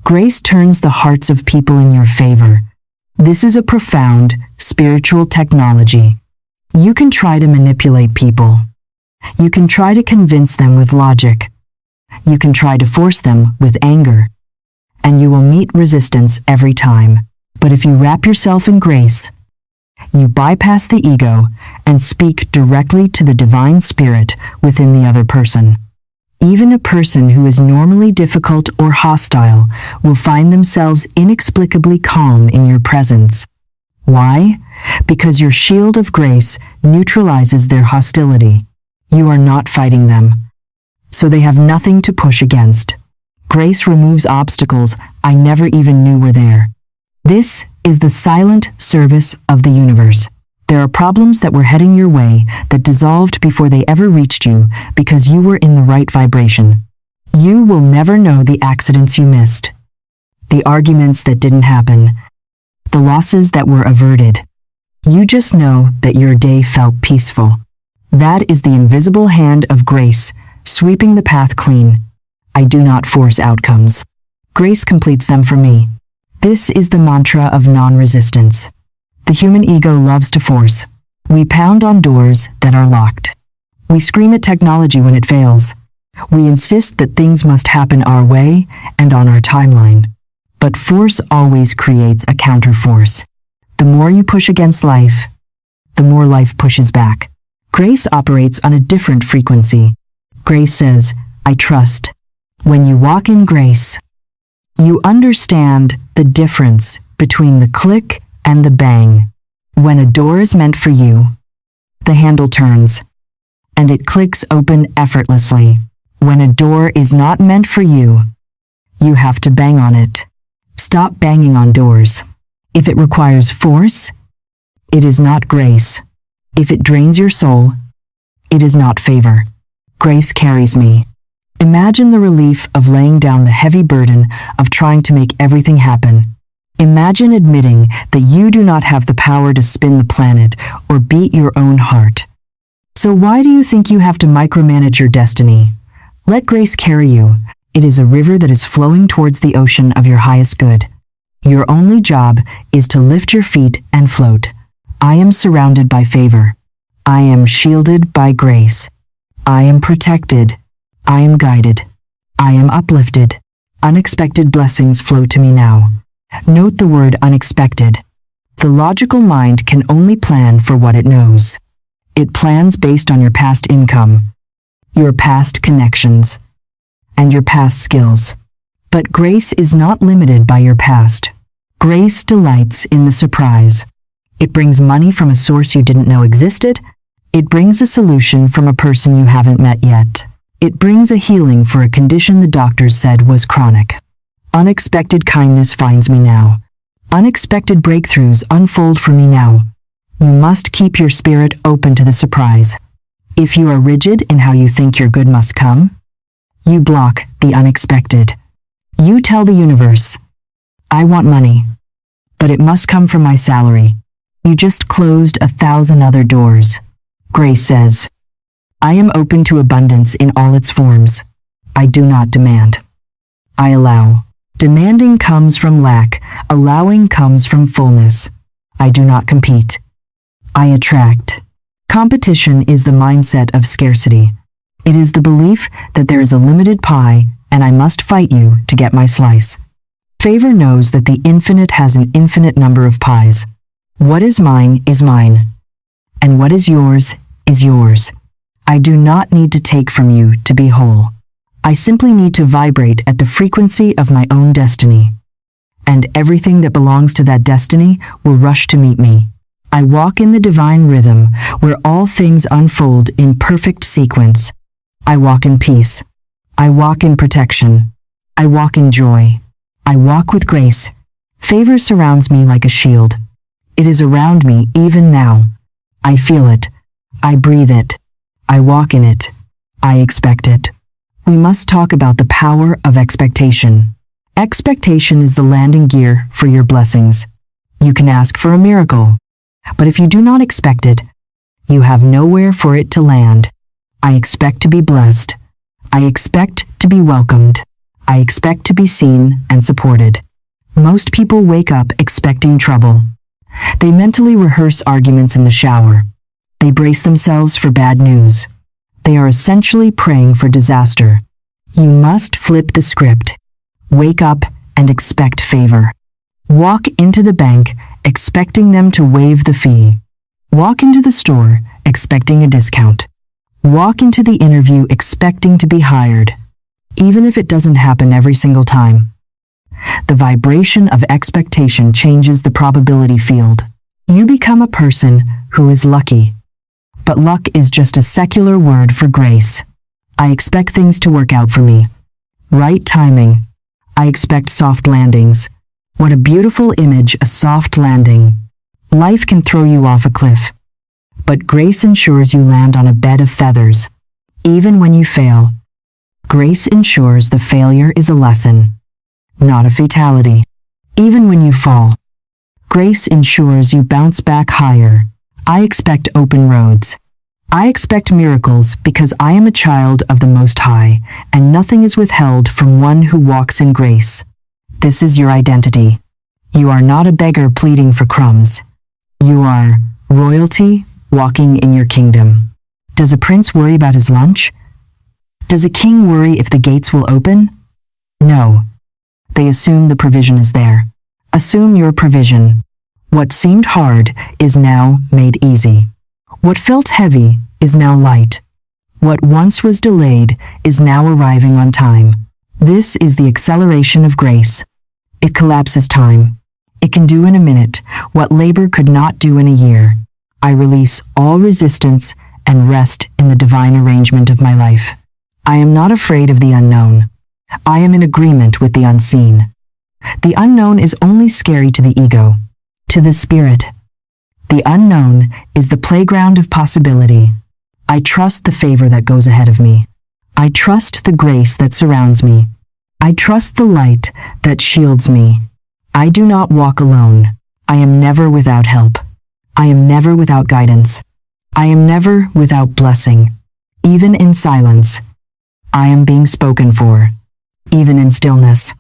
S1: Grace turns the hearts of people in your favor. This is a profound spiritual technology. You can try to manipulate people. You can try to convince them with logic. You can try to force them with anger. And you will meet resistance every time. But if you wrap yourself in grace, you bypass the ego and speak directly to the divine spirit within the other person. Even a person who is normally difficult or hostile will find themselves inexplicably calm in your presence. Why? Because your shield of grace neutralizes their hostility. You are not fighting them, so they have nothing to push against. Grace removes obstacles I never even knew were there. This is the silent service of the universe. There are problems that were heading your way that dissolved before they ever reached you because you were in the right vibration. You will never know the accidents you missed, the arguments that didn't happen, the losses that were averted. You just know that your day felt peaceful. That is the invisible hand of grace, sweeping the path clean. I do not force outcomes. Grace completes them for me. This is the mantra of non-resistance. The human ego loves to force. We pound on doors that are locked. We scream at technology when it fails. We insist that things must happen our way and on our timeline. But force always creates a counterforce. The more you push against life, the more life pushes back. Grace operates on a different frequency. Grace says, I trust. When you walk in grace, you understand the difference between the click and the bang. When a door is meant for you, the handle turns, and it clicks open effortlessly. When a door is not meant for you, you have to bang on it. Stop banging on doors. If it requires force, it is not grace. If it drains your soul, it is not favor. Grace carries me. Imagine the relief of laying down the heavy burden of trying to make everything happen. Imagine admitting that you do not have the power to spin the planet or beat your own heart. So why do you think you have to micromanage your destiny? Let grace carry you. It is a river that is flowing towards the ocean of your highest good. Your only job is to lift your feet and float. I am surrounded by favor. I am shielded by grace. I am protected. I am guided. I am uplifted. Unexpected blessings flow to me now. Note the word unexpected. The logical mind can only plan for what it knows. It plans based on your past income, your past connections, and your past skills. But grace is not limited by your past. Grace delights in the surprise. It brings money from a source you didn't know existed. It brings a solution from a person you haven't met yet. It brings a healing for a condition the doctors said was chronic. Unexpected kindness finds me now. Unexpected breakthroughs unfold for me now. You must keep your spirit open to the surprise. If you are rigid in how you think your good must come, you block the unexpected. You tell the universe, I want money, but it must come from my salary. You just closed 1,000 other doors. Grace says, I am open to abundance in all its forms. I do not demand. I allow. Demanding comes from lack, allowing comes from fullness. I do not compete. I attract. Competition is the mindset of scarcity. It is the belief that there is a limited pie and I must fight you to get my slice. Favor knows that the infinite has an infinite number of pies. What is mine is mine, and what is yours is yours. I do not need to take from you to be whole. I simply need to vibrate at the frequency of my own destiny. And everything that belongs to that destiny will rush to meet me. I walk in the divine rhythm where all things unfold in perfect sequence. I walk in peace. I walk in protection. I walk in joy. I walk with grace. Favor surrounds me like a shield. It is around me even now. I feel it. I breathe it. I walk in it. I expect it. We must talk about the power of expectation. Expectation is the landing gear for your blessings. You can ask for a miracle, but if you do not expect it, you have nowhere for it to land. I expect to be blessed. I expect to be welcomed. I expect to be seen and supported. Most people wake up expecting trouble. They mentally rehearse arguments in the shower. They brace themselves for bad news. They are essentially praying for disaster. You must flip the script. Wake up and expect favor. Walk into the bank expecting them to waive the fee. Walk into the store expecting a discount. Walk into the interview expecting to be hired, even if it doesn't happen every single time. The vibration of expectation changes the probability field. You become a person who is lucky. But luck is just a secular word for grace. I expect things to work out for me. Right timing. I expect soft landings. What a beautiful image, a soft landing. Life can throw you off a cliff, but grace ensures you land on a bed of feathers. Even when you fail, grace ensures the failure is a lesson, not a fatality. Even when you fall, grace ensures you bounce back higher. I expect open roads. I expect miracles because I am a child of the Most High, and nothing is withheld from one who walks in grace. This is your identity. You are not a beggar pleading for crumbs. You are royalty walking in your kingdom. Does a prince worry about his lunch? Does a king worry if the gates will open? No. They assume the provision is there. Assume your provision. What seemed hard is now made easy. What felt heavy is now light. What once was delayed is now arriving on time. This is the acceleration of grace. It collapses time. It can do in a minute what labor could not do in a year. I release all resistance and rest in the divine arrangement of my life. I am not afraid of the unknown. I am in agreement with the unseen. The unknown is only scary to the ego. To the spirit, the unknown is the playground of possibility. I trust the favor that goes ahead of me. I trust the grace that surrounds me. I trust the light that shields me. I do not walk alone. I am never without help. I am never without guidance. I am never without blessing. Even in silence, I am being spoken for. Even in stillness,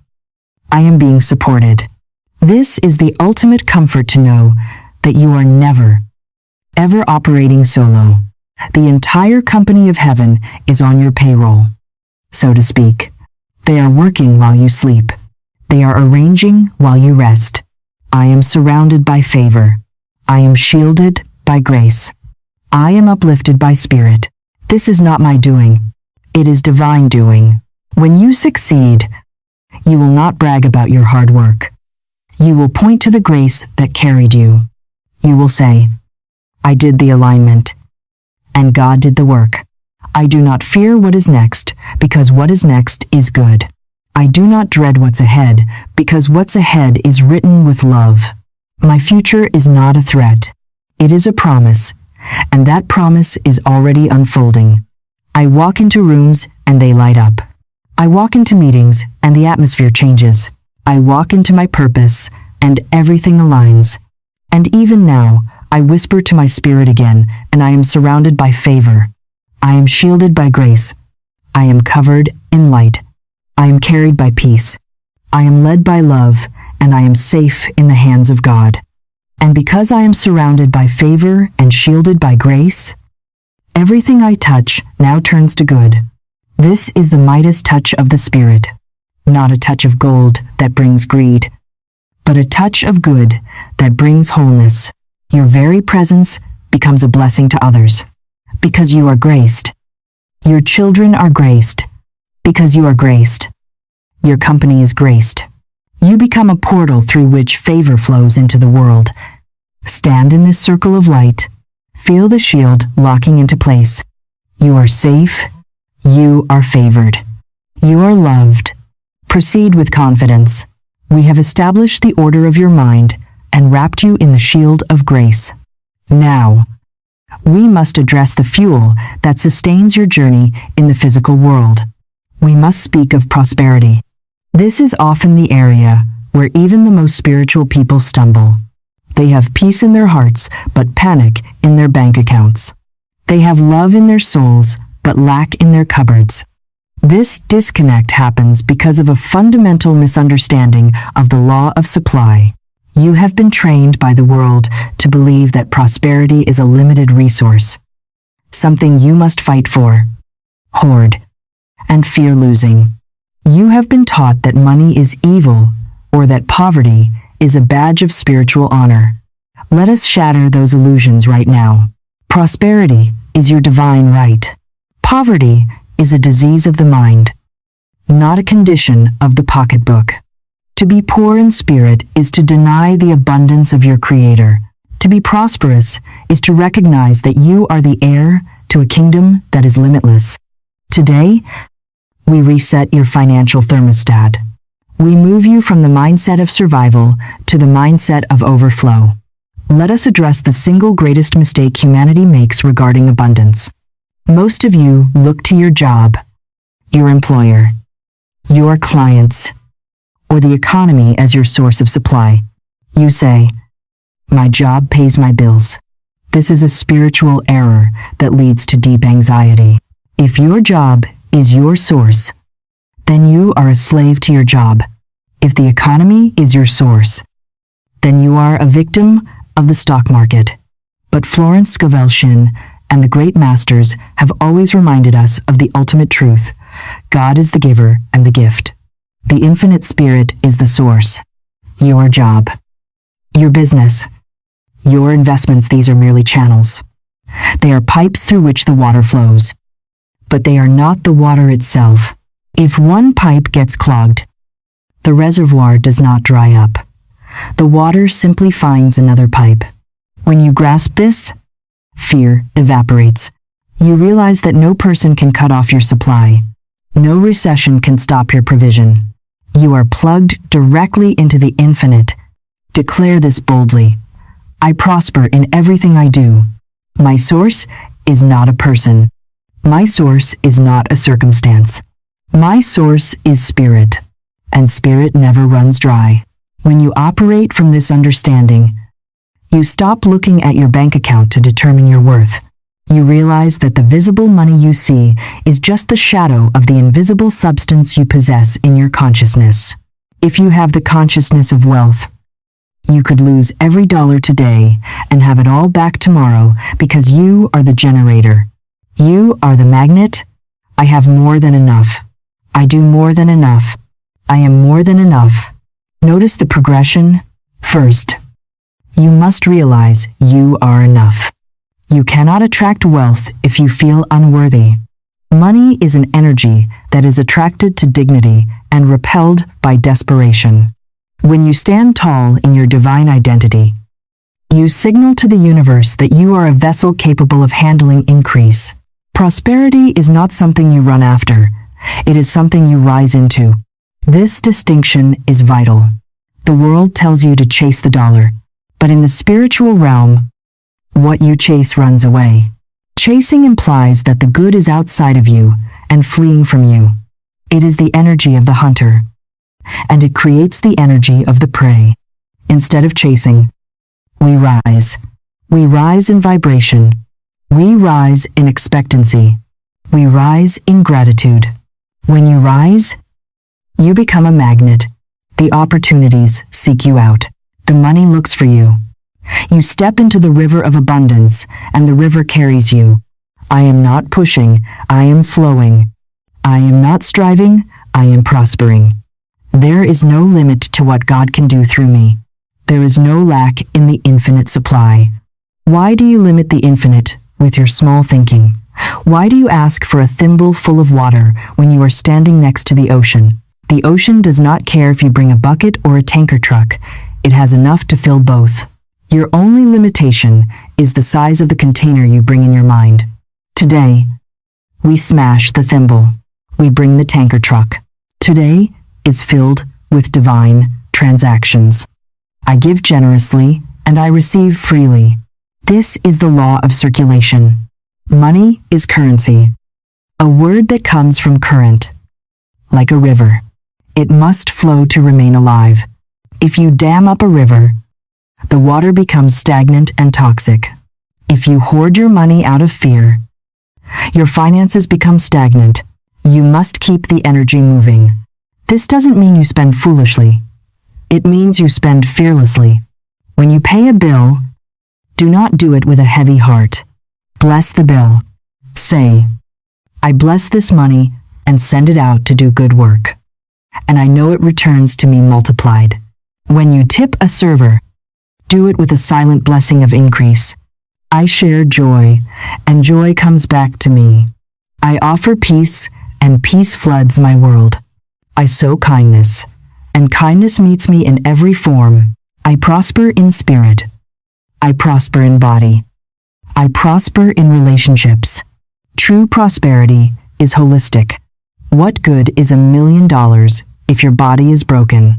S1: I am being supported. This is the ultimate comfort to know that you are never, ever operating solo. The entire company of heaven is on your payroll, so to speak. They are working while you sleep. They are arranging while you rest. I am surrounded by favor. I am shielded by grace. I am uplifted by spirit. This is not my doing. It is divine doing. When you succeed, you will not brag about your hard work. You will point to the grace that carried you. You will say, I did the alignment, and God did the work. I do not fear what is next, because what is next is good. I do not dread what's ahead, because what's ahead is written with love. My future is not a threat. It is a promise, and that promise is already unfolding. I walk into rooms and they light up. I walk into meetings and the atmosphere changes. I walk into my purpose and everything aligns. And even now, I whisper to my spirit again, and I am surrounded by favor. I am shielded by grace. I am covered in light. I am carried by peace. I am led by love, and I am safe in the hands of God. And because I am surrounded by favor and shielded by grace, everything I touch now turns to good. This is the Midas touch of the Spirit, not a touch of gold that brings greed, but a touch of good that brings wholeness. Your very presence becomes a blessing to others, because you are graced. Your children are graced, because you are graced. Your company is graced. You become a portal through which favor flows into the world. Stand in this circle of light. Feel the shield locking into place. You are safe. You are favored. You are loved. Proceed with confidence. We have established the order of your mind and wrapped you in the shield of grace. Now, we must address the fuel that sustains your journey in the physical world. We must speak of prosperity. This is often the area where even the most spiritual people stumble. They have peace in their hearts, but panic in their bank accounts. They have love in their souls, but lack in their cupboards. This disconnect happens because of a fundamental misunderstanding of the law of supply. You have been trained by the world to believe that prosperity is a limited resource, something you must fight for, hoard, and fear losing. You have been taught that money is evil or that poverty is a badge of spiritual honor. Let us shatter those illusions right now. Prosperity is your divine right. Poverty is a disease of the mind, not a condition of the pocketbook. To be poor in spirit is to deny the abundance of your Creator. To be prosperous is to recognize that you are the heir to a kingdom that is limitless. Today, we reset your financial thermostat. We move you from the mindset of survival to the mindset of overflow. Let us address the single greatest mistake humanity makes regarding abundance. Most of you look to your job, your employer, your clients, or the economy as your source of supply. You say, "My job pays my bills." This is a spiritual error that leads to deep anxiety. If your job is your source, then you are a slave to your job. If the economy is your source, then you are a victim of the stock market. But Florence Scovel Shinn and the great masters have always reminded us of the ultimate truth. God is the giver and the gift. The infinite spirit is the source. Your job, your business, your investments, these are merely channels. They are pipes through which the water flows. But they are not the water itself. If one pipe gets clogged, the reservoir does not dry up. The water simply finds another pipe. When you grasp this, fear evaporates. You realize that no person can cut off your supply. No recession can stop your provision. You are plugged directly into the infinite. Declare this boldly. I prosper in everything I do. My source is not a person. My source is not a circumstance. My source is spirit, and spirit never runs dry. When you operate from this understanding, you stop looking at your bank account to determine your worth. You realize that the visible money you see is just the shadow of the invisible substance you possess in your consciousness. If you have the consciousness of wealth, you could lose every dollar today and have it all back tomorrow because you are the generator. You are the magnet. I have more than enough. I do more than enough. I am more than enough. Notice the progression. First, you must realize you are enough. You cannot attract wealth if you feel unworthy. Money is an energy that is attracted to dignity and repelled by desperation. When you stand tall in your divine identity, you signal to the universe that you are a vessel capable of handling increase. Prosperity is not something you run after. It is something you rise into. This distinction is vital. The world tells you to chase the dollar, but in the spiritual realm, what you chase runs away. Chasing implies that the good is outside of you and fleeing from you. It is the energy of the hunter, and it creates the energy of the prey. Instead of chasing, we rise. We rise in vibration. We rise in expectancy. We rise in gratitude. When you rise, you become a magnet. The opportunities seek you out. The money looks for you. You step into the river of abundance, and the river carries you. I am not pushing, I am flowing. I am not striving, I am prospering. There is no limit to what God can do through me. There is no lack in the infinite supply. Why do you limit the infinite with your small thinking? Why do you ask for a thimble full of water when you are standing next to the ocean? The ocean does not care if you bring a bucket or a tanker truck. It has enough to fill both. Your only limitation is the size of the container you bring in your mind. Today, we smash the thimble. We bring the tanker truck. Today is filled with divine transactions. I give generously and I receive freely. This is the law of circulation. Money is currency, a word that comes from current, like a river. It must flow to remain alive. If you dam up a river, the water becomes stagnant and toxic. If you hoard your money out of fear, your finances become stagnant. You must keep the energy moving. This doesn't mean you spend foolishly. It means you spend fearlessly. When you pay a bill, do not do it with a heavy heart. Bless the bill. Say, I bless this money and send it out to do good work. And I know it returns to me multiplied. When you tip a server, do it with a silent blessing of increase. I share joy, and joy comes back to me. I offer peace, and peace floods my world. I sow kindness, and kindness meets me in every form. I prosper in spirit. I prosper in body. I prosper in relationships. True prosperity is holistic. What good is $1 million if your body is broken?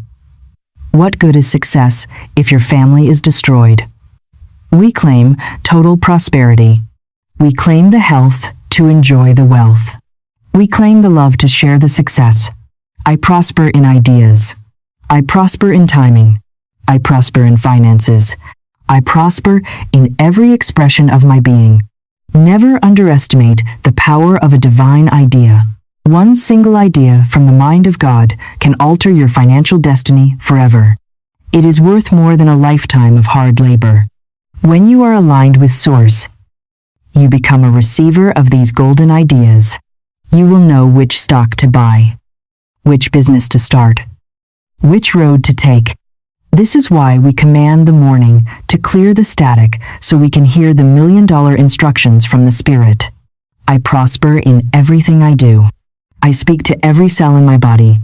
S1: What good is success if your family is destroyed? We claim total prosperity. We claim the health to enjoy the wealth. We claim the love to share the success. I prosper in ideas. I prosper in timing. I prosper in finances. I prosper in every expression of my being. Never underestimate the power of a divine idea. One single idea from the mind of God can alter your financial destiny forever. It is worth more than a lifetime of hard labor. When you are aligned with Source, you become a receiver of these golden ideas. You will know which stock to buy, which business to start, which road to take. This is why we command the morning to clear the static so we can hear the $1 million instructions from the Spirit. I prosper in everything I do. I speak to every cell in my body.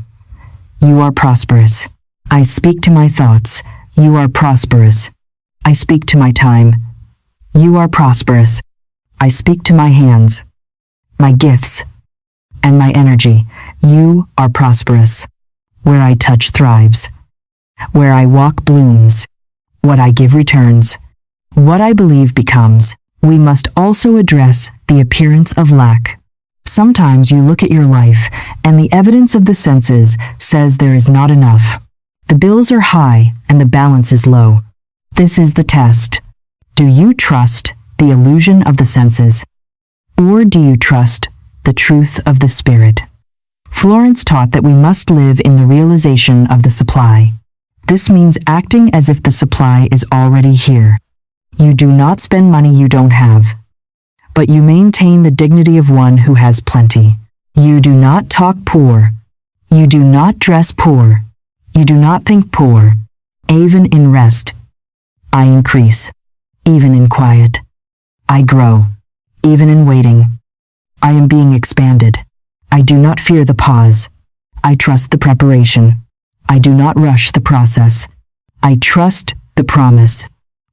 S1: You are prosperous. I speak to my thoughts. You are prosperous. I speak to my time. You are prosperous. I speak to my hands, my gifts, and my energy. You are prosperous. Where I touch thrives. Where I walk blooms. What I give returns. What I believe becomes. We must also address the appearance of lack. Sometimes you look at your life and the evidence of the senses says there is not enough. The bills are high and the balance is low. This is the test. Do you trust the illusion of the senses? Or do you trust the truth of the Spirit? Florence taught that we must live in the realization of the supply. This means acting as if the supply is already here. You do not spend money you don't have, but you maintain the dignity of one who has plenty. You do not talk poor. You do not dress poor. You do not think poor. Even in rest, I increase. Even in quiet, I grow. Even in waiting, I am being expanded. I do not fear the pause. I trust the preparation. I do not rush the process. I trust the promise.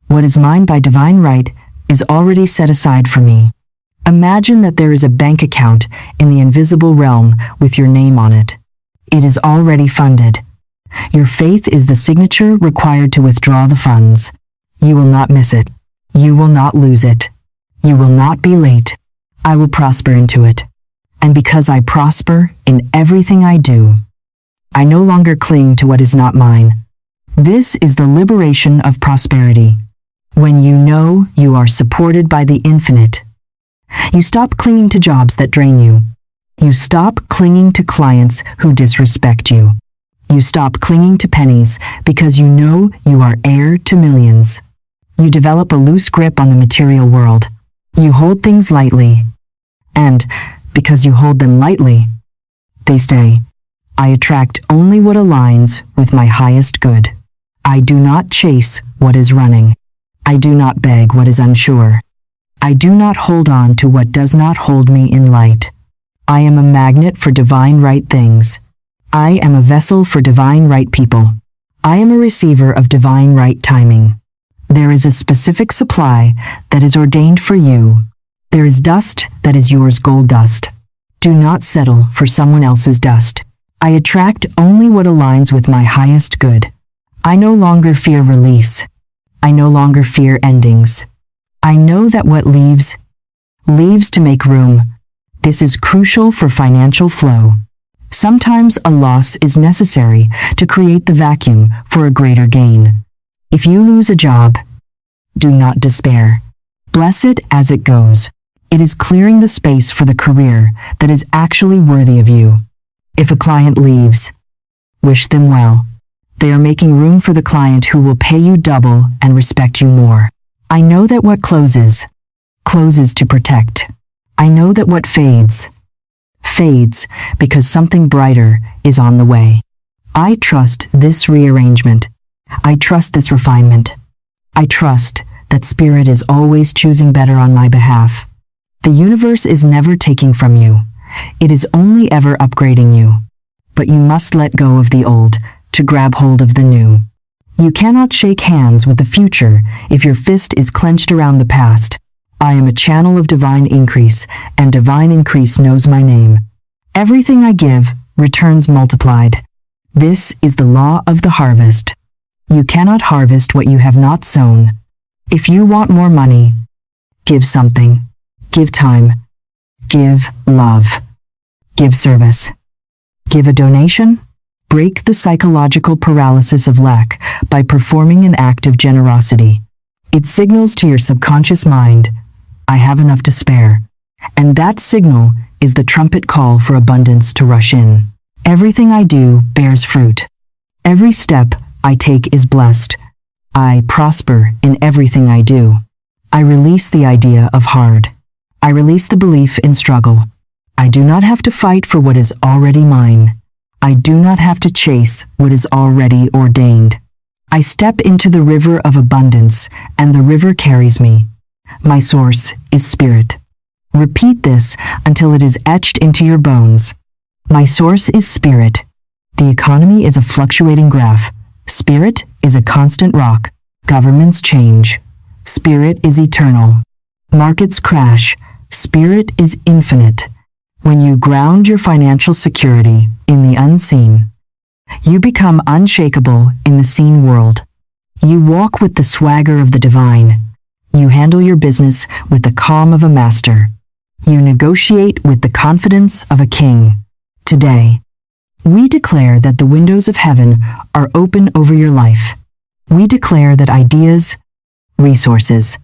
S1: What is mine by divine right is already set aside for me. Imagine that there is a bank account in the invisible realm with your name on it. It is already funded. Your faith is the signature required to withdraw the funds. You will not miss it. You will not lose it. You will not be late. I will prosper into it. And because I prosper in everything I do, I no longer cling to what is not mine. This is the liberation of prosperity. When you know you are supported by the infinite, you stop clinging to jobs that drain you. You stop clinging to clients who disrespect you. You stop clinging to pennies because you know you are heir to millions. You develop a loose grip on the material world. You hold things lightly. And because you hold them lightly, they stay. I attract only what aligns with my highest good. I do not chase what is running. I do not beg what is unsure. I do not hold on to what does not hold me in light. I am a magnet for divine right things. I am a vessel for divine right people. I am a receiver of divine right timing. There is a specific supply that is ordained for you. There is dust that is yours, gold dust. Do not settle for someone else's dust. I attract only what aligns with my highest good. I no longer fear release. I no longer fear endings. I know that what leaves to make room. This is crucial for financial flow. Sometimes a loss is necessary to create the vacuum for a greater gain. If you lose a job, do not despair. Bless it as it goes. It is clearing the space for the career that is actually worthy of you. If a client leaves, wish them well. They are making room for the client who will pay you double and respect you more. I know that what closes to protect. I know that what fades because something brighter is on the way. I trust this rearrangement. I trust this refinement. I trust that Spirit is always choosing better on my behalf. The universe is never taking from you. It is only ever upgrading you. But you must let go of the old to grab hold of the new. You cannot shake hands with the future if your fist is clenched around the past. I am a channel of divine increase, and divine increase knows my name. Everything I give returns multiplied. This is the law of the harvest. You cannot harvest what you have not sown. If you want more money, give something. Give time. Give love. Give service. Give a donation. Break the psychological paralysis of lack by performing an act of generosity. It signals to your subconscious mind, I have enough to spare. And that signal is the trumpet call for abundance to rush in. Everything I do bears fruit. Every step I take is blessed. I prosper in everything I do. I release the idea of hard. I release the belief in struggle. I do not have to fight for what is already mine. I do not have to chase what is already ordained. I step into the river of abundance, and the river carries me. My source is Spirit. Repeat this until it is etched into your bones. My source is Spirit. The economy is a fluctuating graph. Spirit is a constant rock. Governments change. Spirit is eternal. Markets crash. Spirit is infinite. When you ground your financial security in the unseen, you become unshakable in the seen world. You walk with the swagger of the divine. You handle your business with the calm of a master. You negotiate with the confidence of a king. Today, we declare that the windows of heaven are open over your life. We declare that ideas, resources,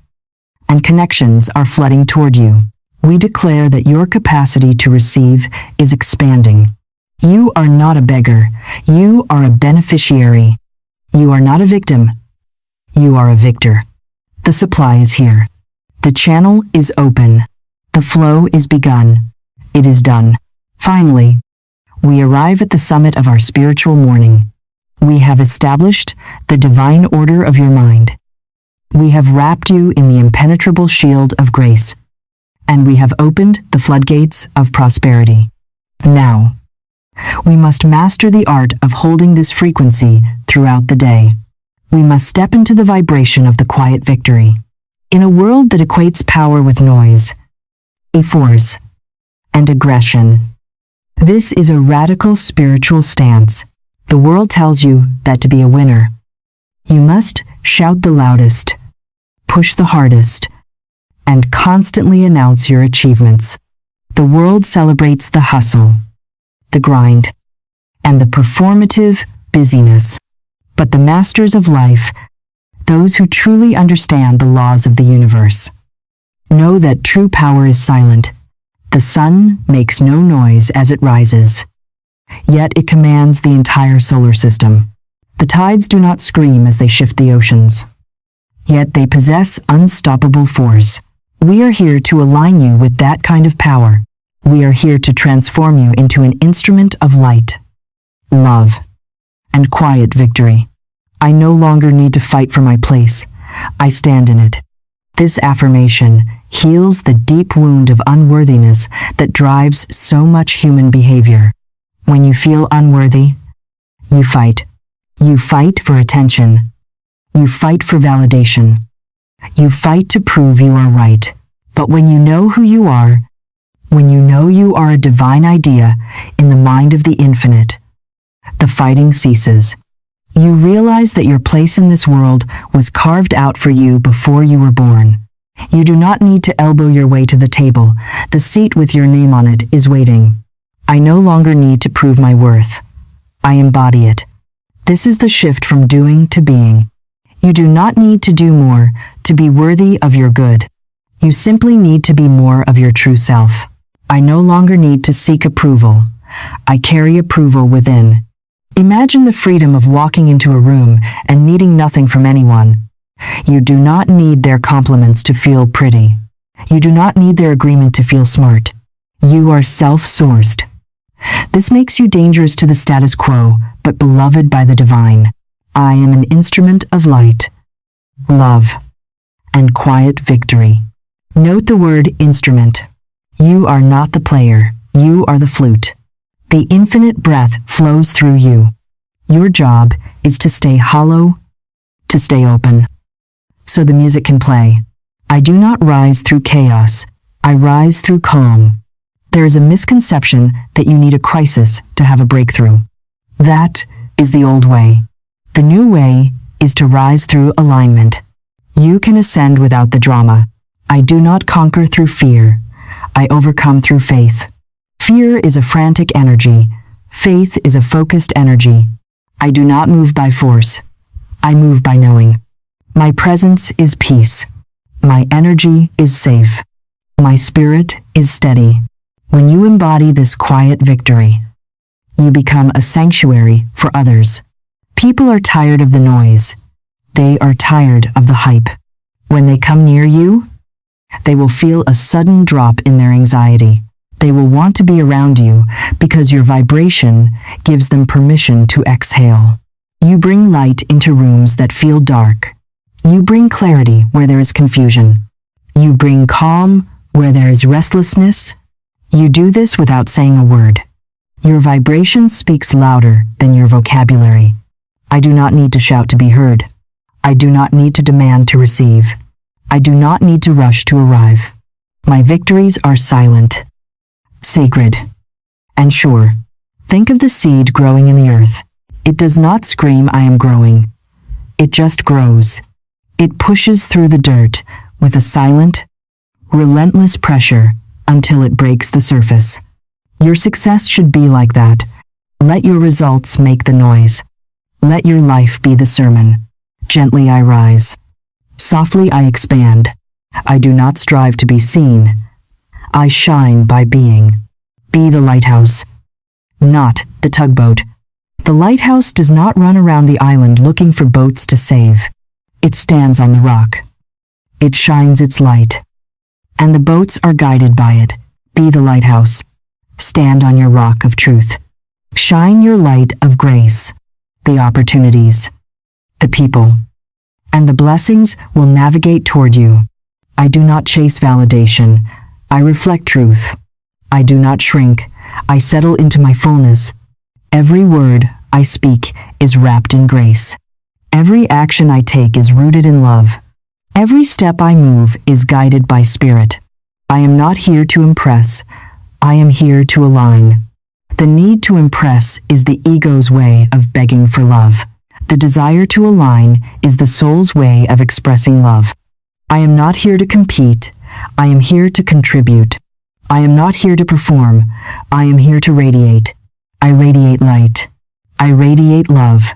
S1: and connections are flooding toward you. We declare that your capacity to receive is expanding. You are not a beggar. You are a beneficiary. You are not a victim. You are a victor. The supply is here. The channel is open. The flow is begun. It is done. Finally, we arrive at the summit of our spiritual morning. We have established the divine order of your mind. We have wrapped you in the impenetrable shield of grace, and we have opened the floodgates of prosperity. Now, we must master the art of holding this frequency throughout the day. We must step into the vibration of the quiet victory. In a world that equates power with noise, force, and aggression, this is a radical spiritual stance. The world tells you that to be a winner, you must shout the loudest, push the hardest, and constantly announce your achievements. The world celebrates the hustle, the grind, and the performative busyness. But the masters of life, those who truly understand the laws of the universe. Know that true power is silent. The sun makes no noise as it rises, yet it commands the entire solar system. The tides do not scream as they shift the oceans, yet they possess unstoppable force. We are here to align you with that kind of power. We are here to transform you into an instrument of light, love, and quiet victory. I no longer need to fight for my place. I stand in it. This affirmation heals the deep wound of unworthiness that drives so much human behavior. When you feel unworthy, you fight. You fight for attention. You fight for validation. You fight to prove you are right. But when you know who you are, when you know you are a divine idea in the mind of the infinite, the fighting ceases. You realize that your place in this world was carved out for you before you were born. You do not need to elbow your way to the table. The seat with your name on it is waiting. I no longer need to prove my worth. I embody it. This is the shift from doing to being. You do not need to do more to be worthy of your good. You simply need to be more of your true self. I no longer need to seek approval. I carry approval within. Imagine the freedom of walking into a room and needing nothing from anyone. You do not need their compliments to feel pretty. You do not need their agreement to feel smart. You are self-sourced. This makes you dangerous to the status quo, but beloved by the divine. I am an instrument of light, love, and quiet victory. Note the word instrument. You are not the player. You are the flute. The infinite breath flows through you. Your job is to stay hollow, to stay open, so the music can play. I do not rise through chaos. I rise through calm. There is a misconception that you need a crisis to have a breakthrough. That is the old way. The new way is to rise through alignment. You can ascend without the drama. I do not conquer through fear. I overcome through faith. Fear is a frantic energy. Faith is a focused energy. I do not move by force. I move by knowing. My presence is peace. My energy is safe. My spirit is steady. When you embody this quiet victory, you become a sanctuary for others. People are tired of the noise. They are tired of the hype. When they come near you, they will feel a sudden drop in their anxiety. They will want to be around you because your vibration gives them permission to exhale. You bring light into rooms that feel dark. You bring clarity where there is confusion. You bring calm where there is restlessness. You do this without saying a word. Your vibration speaks louder than your vocabulary. I do not need to shout to be heard. I do not need to demand to receive. I do not need to rush to arrive. My victories are silent, sacred, and sure. Think of the seed growing in the earth. It does not scream, "I am growing." It just grows. It pushes through the dirt with a silent, relentless pressure until it breaks the surface. Your success should be like that. Let your results make the noise. Let your life be the sermon. Gently I rise. Softly I expand. I do not strive to be seen. I shine by being. Be the lighthouse, not the tugboat. The lighthouse does not run around the island looking for boats to save. It stands on the rock. It shines its light, and the boats are guided by it. Be the lighthouse. Stand on your rock of truth. Shine your light of grace. The opportunities, the people, and the blessings will navigate toward you. I do not chase validation. I reflect truth. I do not shrink. I settle into my fullness. Every word I speak is wrapped in grace. Every action I take is rooted in love. Every step I move is guided by spirit. I am not here to impress. I am here to align. The need to impress is the ego's way of begging for love. The desire to align is the soul's way of expressing love. I am not here to compete. I am here to contribute. I am not here to perform. I am here to radiate. I radiate light. I radiate love.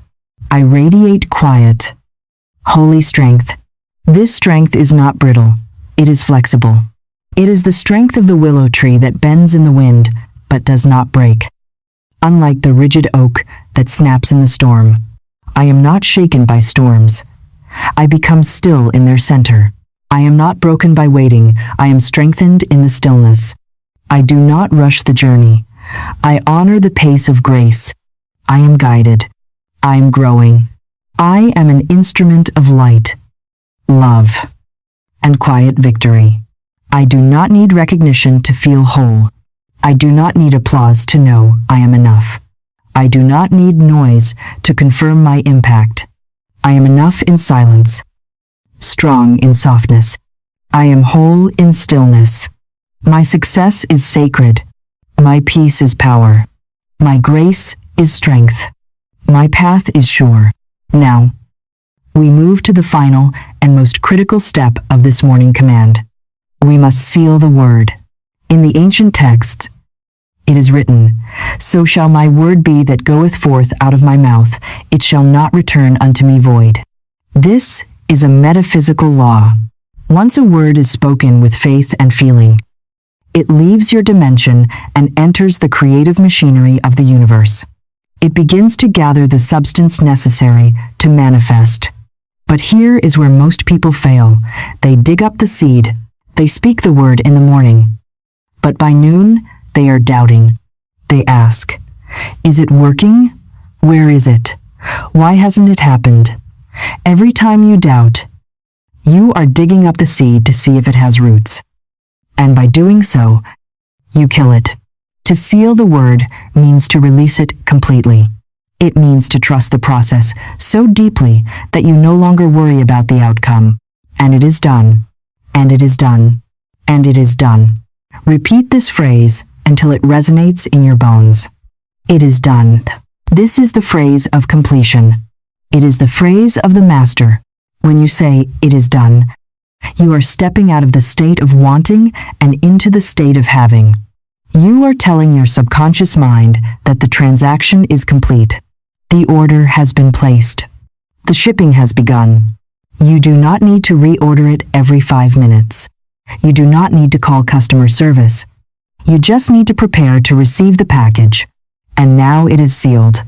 S1: I radiate quiet. Holy strength. This strength is not brittle, it is flexible. It is the strength of the willow tree that bends in the wind, but does not break. Unlike the rigid oak that snaps in the storm, I am not shaken by storms. I become still in their center. I am not broken by waiting, I am strengthened in the stillness. I do not rush the journey. I honor the pace of grace. I am guided. I am growing. I am an instrument of light, love, and quiet victory. I do not need recognition to feel whole. I do not need applause to know I am enough. I do not need noise to confirm my impact. I am enough in silence, strong in softness. I am whole in stillness. My success is sacred. My peace is power. My grace is strength. My path is sure. Now, we move to the final and most critical step of this morning command. We must seal the word. In the ancient texts, it is written, "So shall my word be that goeth forth out of my mouth, it shall not return unto me void." This is a metaphysical law. Once a word is spoken with faith and feeling, it leaves your dimension and enters the creative machinery of the universe. It begins to gather the substance necessary to manifest. But here is where most people fail. They dig up the seed. They speak the word in the morning. But by noon, they are doubting. They ask, "Is it working? Where is it? Why hasn't it happened?" Every time you doubt, you are digging up the seed to see if it has roots. And by doing so, you kill it. To seal the word means to release it completely. It means to trust the process so deeply that you no longer worry about the outcome. And it is done. And it is done. And it is done. Repeat this phrase until it resonates in your bones. It is done. This is the phrase of completion. It is the phrase of the master. When you say, "It is done," you are stepping out of the state of wanting and into the state of having. You are telling your subconscious mind that the transaction is complete. The order has been placed. The shipping has begun. You do not need to reorder it every 5 minutes. You do not need to call customer service. You just need to prepare to receive the package. And now it is sealed.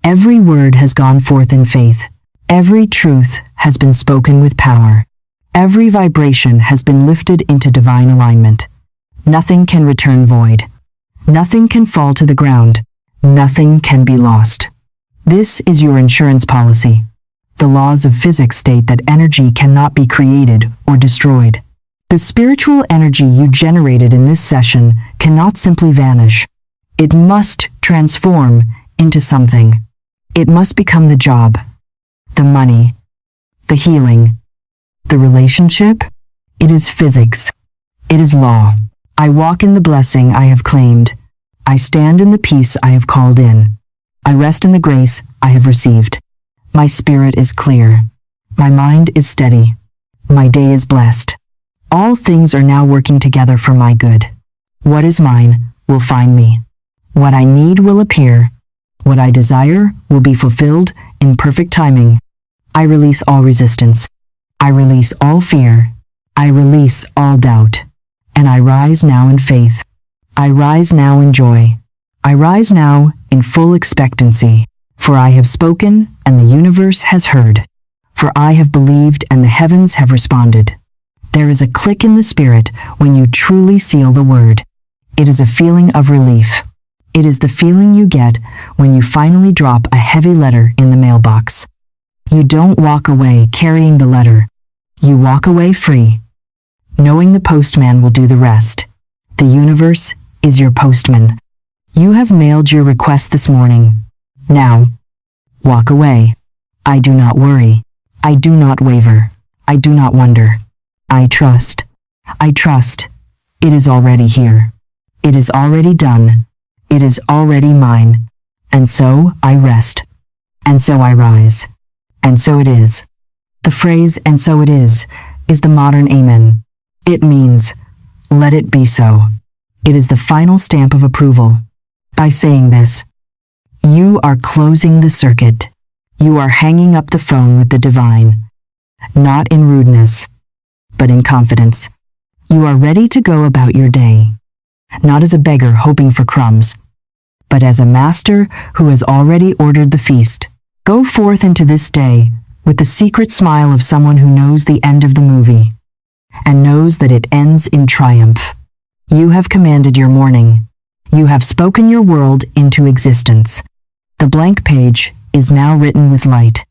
S1: Every word has gone forth in faith. Every truth has been spoken with power. Every vibration has been lifted into divine alignment. Nothing can return void. Nothing can fall to the ground. Nothing can be lost. This is your insurance policy. The laws of physics state that energy cannot be created or destroyed. The spiritual energy you generated in this session cannot simply vanish. It must transform into something. It must become the job, the money, the healing, the relationship. It is physics. It is law. I walk in the blessing I have claimed. I stand in the peace I have called in. I rest in the grace I have received. My spirit is clear. My mind is steady. My day is blessed. All things are now working together for my good. What is mine will find me. What I need will appear. What I desire will be fulfilled in perfect timing. I release all resistance. I release all fear. I release all doubt. And I rise now in faith. I rise now in joy. I rise now in full expectancy. For I have spoken and the universe has heard. For I have believed and the heavens have responded. There is a click in the spirit when you truly seal the word. It is a feeling of relief. It is the feeling you get when you finally drop a heavy letter in the mailbox. You don't walk away carrying the letter. You walk away free, knowing the postman will do the rest. The universe is your postman. You have mailed your request this morning. Now, walk away. I do not worry. I do not waver. I do not wonder. I trust. I trust. It is already here. It is already done. It is already mine. And so I rest. And so I rise. And so it is. The phrase, "and so it is the modern amen. It means, let it be so. It is the final stamp of approval. By saying this, you are closing the circuit. You are hanging up the phone with the divine. not in rudeness, but in confidence. You are ready to go about your day, not as a beggar hoping for crumbs, but as a master who has already ordered the feast. Go forth into this day with the secret smile of someone who knows the end of the movie, and knows that it ends in triumph. You have commanded your morning. You have spoken your world into existence. The blank page is now written with light.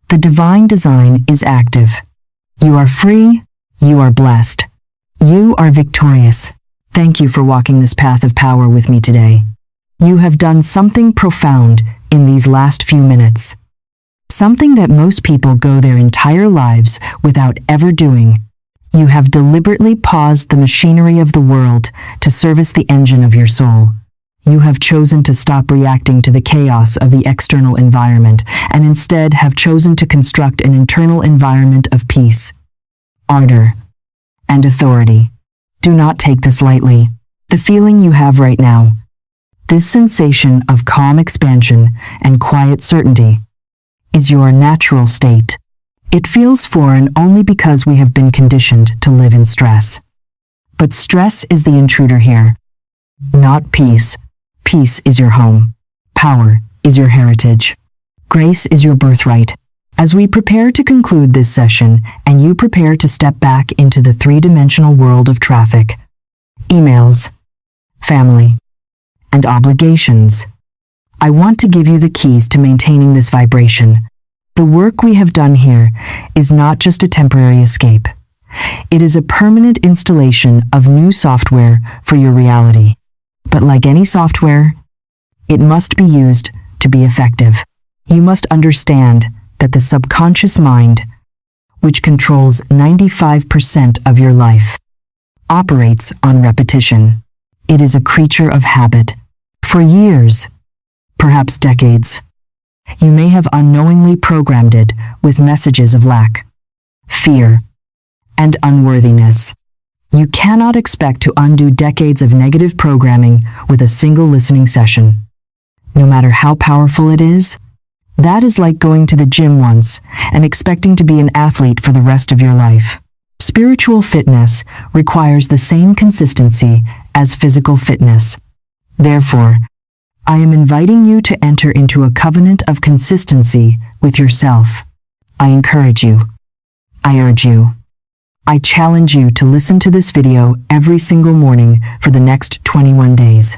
S1: The divine design is active. You are free. You are blessed. You are victorious. Thank you for walking this path of power with me today. You have done something profound in these last few minutes. Something that most people go their entire lives without ever doing. You have deliberately paused the machinery of the world to service the engine of your soul. You have chosen to stop reacting to the chaos of the external environment and instead have chosen to construct an internal environment of peace, ardor, and authority. Do not take this lightly. The feeling you have right now, this sensation of calm expansion and quiet certainty, is your natural state. It feels foreign only because we have been conditioned to live in stress. But stress is the intruder here, not peace. Peace is your home. Power is your heritage. Grace is your birthright. As we prepare to conclude this session and you prepare to step back into the three-dimensional world of traffic, emails, family, and obligations, I want to give you the keys to maintaining this vibration. The work we have done here is not just a temporary escape. It is a permanent installation of new software for your reality. But like any software, it must be used to be effective. You must understand that the subconscious mind, which controls 95% of your life, operates on repetition. It is a creature of habit. For years, perhaps decades, you may have unknowingly programmed it with messages of lack, fear, and unworthiness. You cannot expect to undo decades of negative programming with a single listening session. No matter how powerful it is, that is like going to the gym once and expecting to be an athlete for the rest of your life. Spiritual fitness requires the same consistency as physical fitness. Therefore, I am inviting you to enter into a covenant of consistency with yourself. I encourage you. I urge you. I challenge you to listen to this video every single morning for the next 21 days.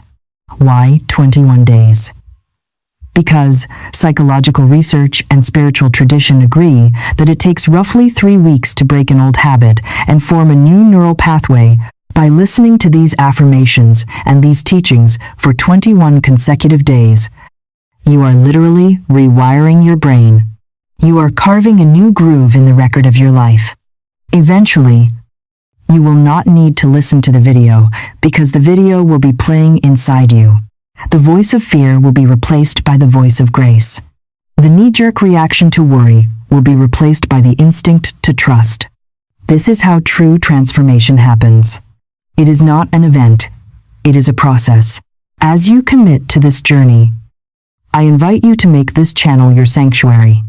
S1: Why 21 days? Because psychological research and spiritual tradition agree that it takes roughly 3 weeks to break an old habit and form a new neural pathway by listening to these affirmations and these teachings for 21 consecutive days. You are literally rewiring your brain. You are carving a new groove in the record of your life. Eventually, you will not need to listen to the video because the video will be playing inside you. The voice of fear will be replaced by the voice of grace. The knee-jerk reaction to worry will be replaced by the instinct to trust. This is how true transformation happens. It is not an event. It is a process. As you commit to this journey, I invite you to make this channel your sanctuary.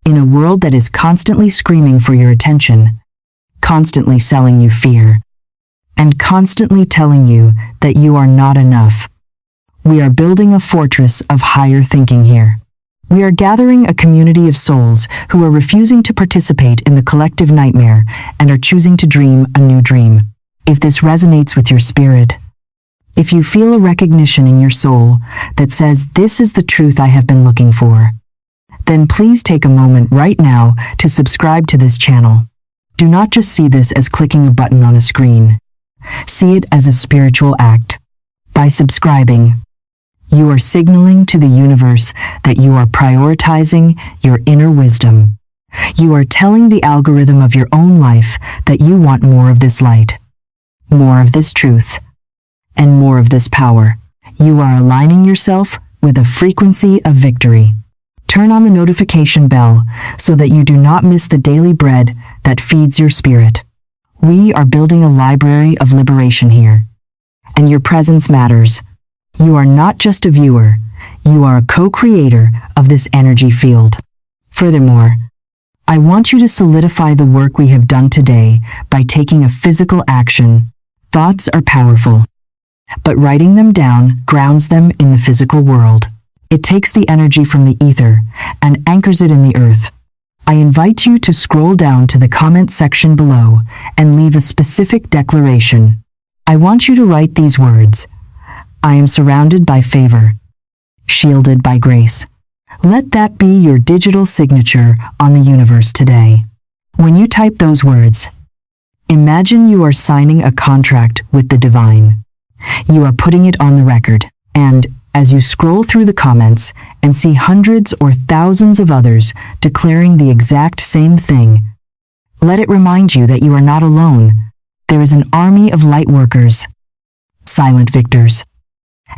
S1: In a world that is constantly screaming for your attention, constantly selling you fear, and constantly telling you that you are not enough, we are building a fortress of higher thinking here. We are gathering a community of souls who are refusing to participate in the collective nightmare and are choosing to dream a new dream. If this resonates with your spirit, if you feel a recognition in your soul that says, "This is the truth I have been looking for," then please take a moment right now to subscribe to this channel. Do not just see this as clicking a button on a screen. See it as a spiritual act. By subscribing, you are signaling to the universe that you are prioritizing your inner wisdom. You are telling the algorithm of your own life that you want more of this light, more of this truth, and more of this power. You are aligning yourself with a frequency of victory. Turn on the notification bell so that you do not miss the daily bread that feeds your spirit. We are building a library of liberation here, and your presence matters. You are not just a viewer, you are a co-creator of this energy field. Furthermore, I want you to solidify the work we have done today by taking a physical action. Thoughts are powerful, but writing them down grounds them in the physical world. It takes the energy from the ether and anchors it in the earth. I invite you to scroll down to the comment section below and leave a specific declaration. I want you to write these words: I am surrounded by favor, shielded by grace. Let that be your digital signature on the universe today. When you type those words, imagine you are signing a contract with the divine. You are putting it on the record, and as you scroll through the comments and see hundreds or thousands of others declaring the exact same thing, let it remind you that you are not alone. There is an army of light workers, silent victors,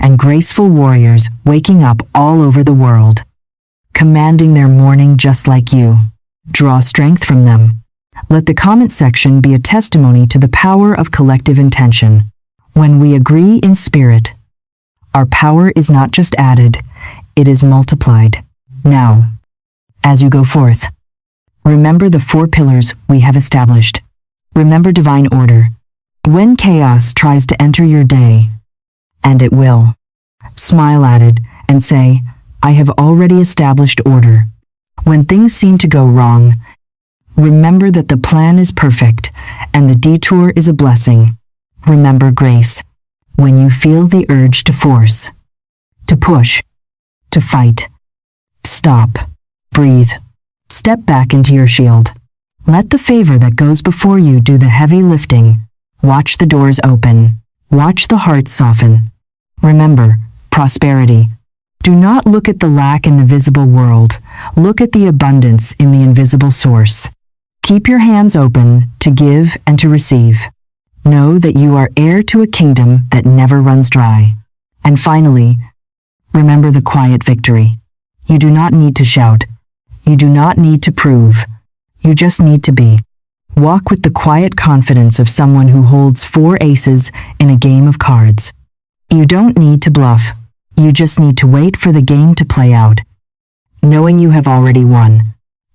S1: and graceful warriors waking up all over the world, commanding their morning just like you. Draw strength from them. Let the comment section be a testimony to the power of collective intention. When we agree in spirit, our power is not just added, it is multiplied. Now, as you go forth, remember the 4 pillars we have established. Remember divine order. When chaos tries to enter your day, and it will, smile at it and say, I have already established order. When things seem to go wrong, remember that the plan is perfect and the detour is a blessing. Remember grace. When you feel the urge to force, to push, to fight, stop, breathe, step back into your shield. Let the favor that goes before you do the heavy lifting. Watch the doors open. Watch the heart soften. Remember, prosperity. Do not look at the lack in the visible world. Look at the abundance in the invisible source. Keep your hands open to give and to receive. Know that you are heir to a kingdom that never runs dry. And finally, remember the quiet victory. You do not need to shout. You do not need to prove. You just need to be. Walk with the quiet confidence of someone who holds 4 aces in a game of cards. You don't need to bluff. You just need to wait for the game to play out, knowing you have already won.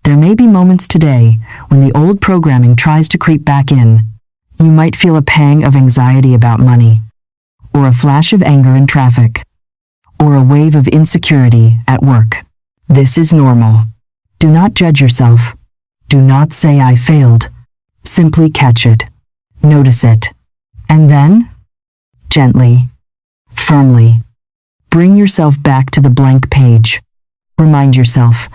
S1: There may be moments today when the old programming tries to creep back in. You might feel a pang of anxiety about money, or a flash of anger in traffic, or a wave of insecurity at work. This is normal. Do not judge yourself. Do not say I failed. Simply catch it. Notice it. And then, gently, firmly, bring yourself back to the blank page. Remind yourself,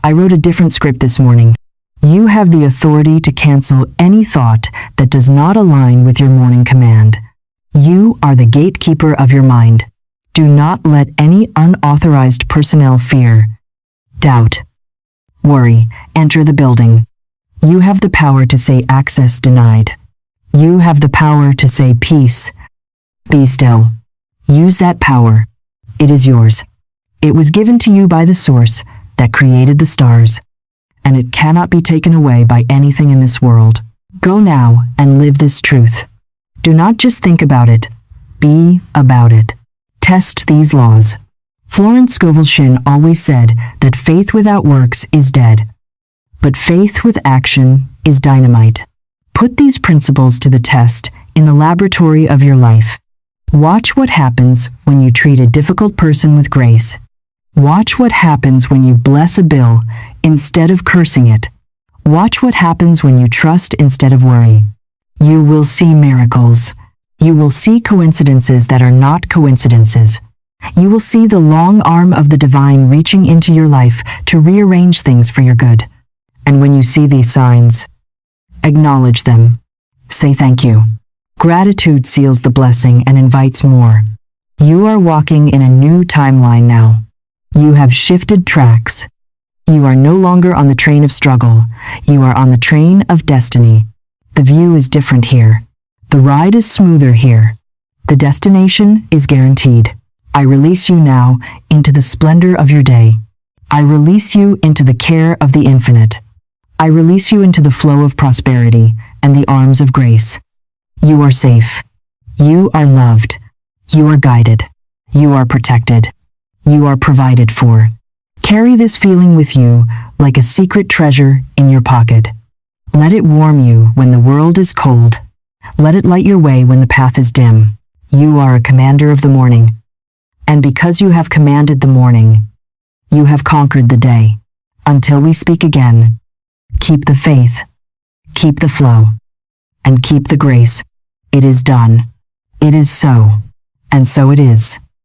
S1: I wrote a different script this morning. You have the authority to cancel any thought that does not align with your morning command. You are the gatekeeper of your mind. Do not let any unauthorized personnel fear, doubt, worry enter the building. You have the power to say access denied. You have the power to say peace, be still. Use that power. It is yours. It was given to you by the source that created the stars, and it cannot be taken away by anything in this world. Go now and live this truth. Do not just think about it. Be about it. Test these laws. Florence Scovel Shinn always said that faith without works is dead, but faith with action is dynamite. Put these principles to the test in the laboratory of your life. Watch what happens when you treat a difficult person with grace. Watch what happens when you bless a bill instead of cursing it. Watch what happens when you trust instead of worry. You will see miracles. You will see coincidences that are not coincidences. You will see the long arm of the divine reaching into your life to rearrange things for your good. And when you see these signs, acknowledge them. Say thank you. Gratitude seals the blessing and invites more. You are walking in a new timeline now. You have shifted tracks. You are no longer on the train of struggle. You are on the train of destiny. The view is different here. The ride is smoother here. The destination is guaranteed. I release you now into the splendor of your day. I release you into the care of the infinite. I release you into the flow of prosperity and the arms of grace. You are safe. You are loved. You are guided. You are protected. You are provided for. Carry this feeling with you like a secret treasure in your pocket. Let it warm you when the world is cold. Let it light your way when the path is dim. You are a commander of the morning. And because you have commanded the morning, you have conquered the day. Until we speak again, keep the faith, keep the flow, and keep the grace. It is done. It is so. And so it is.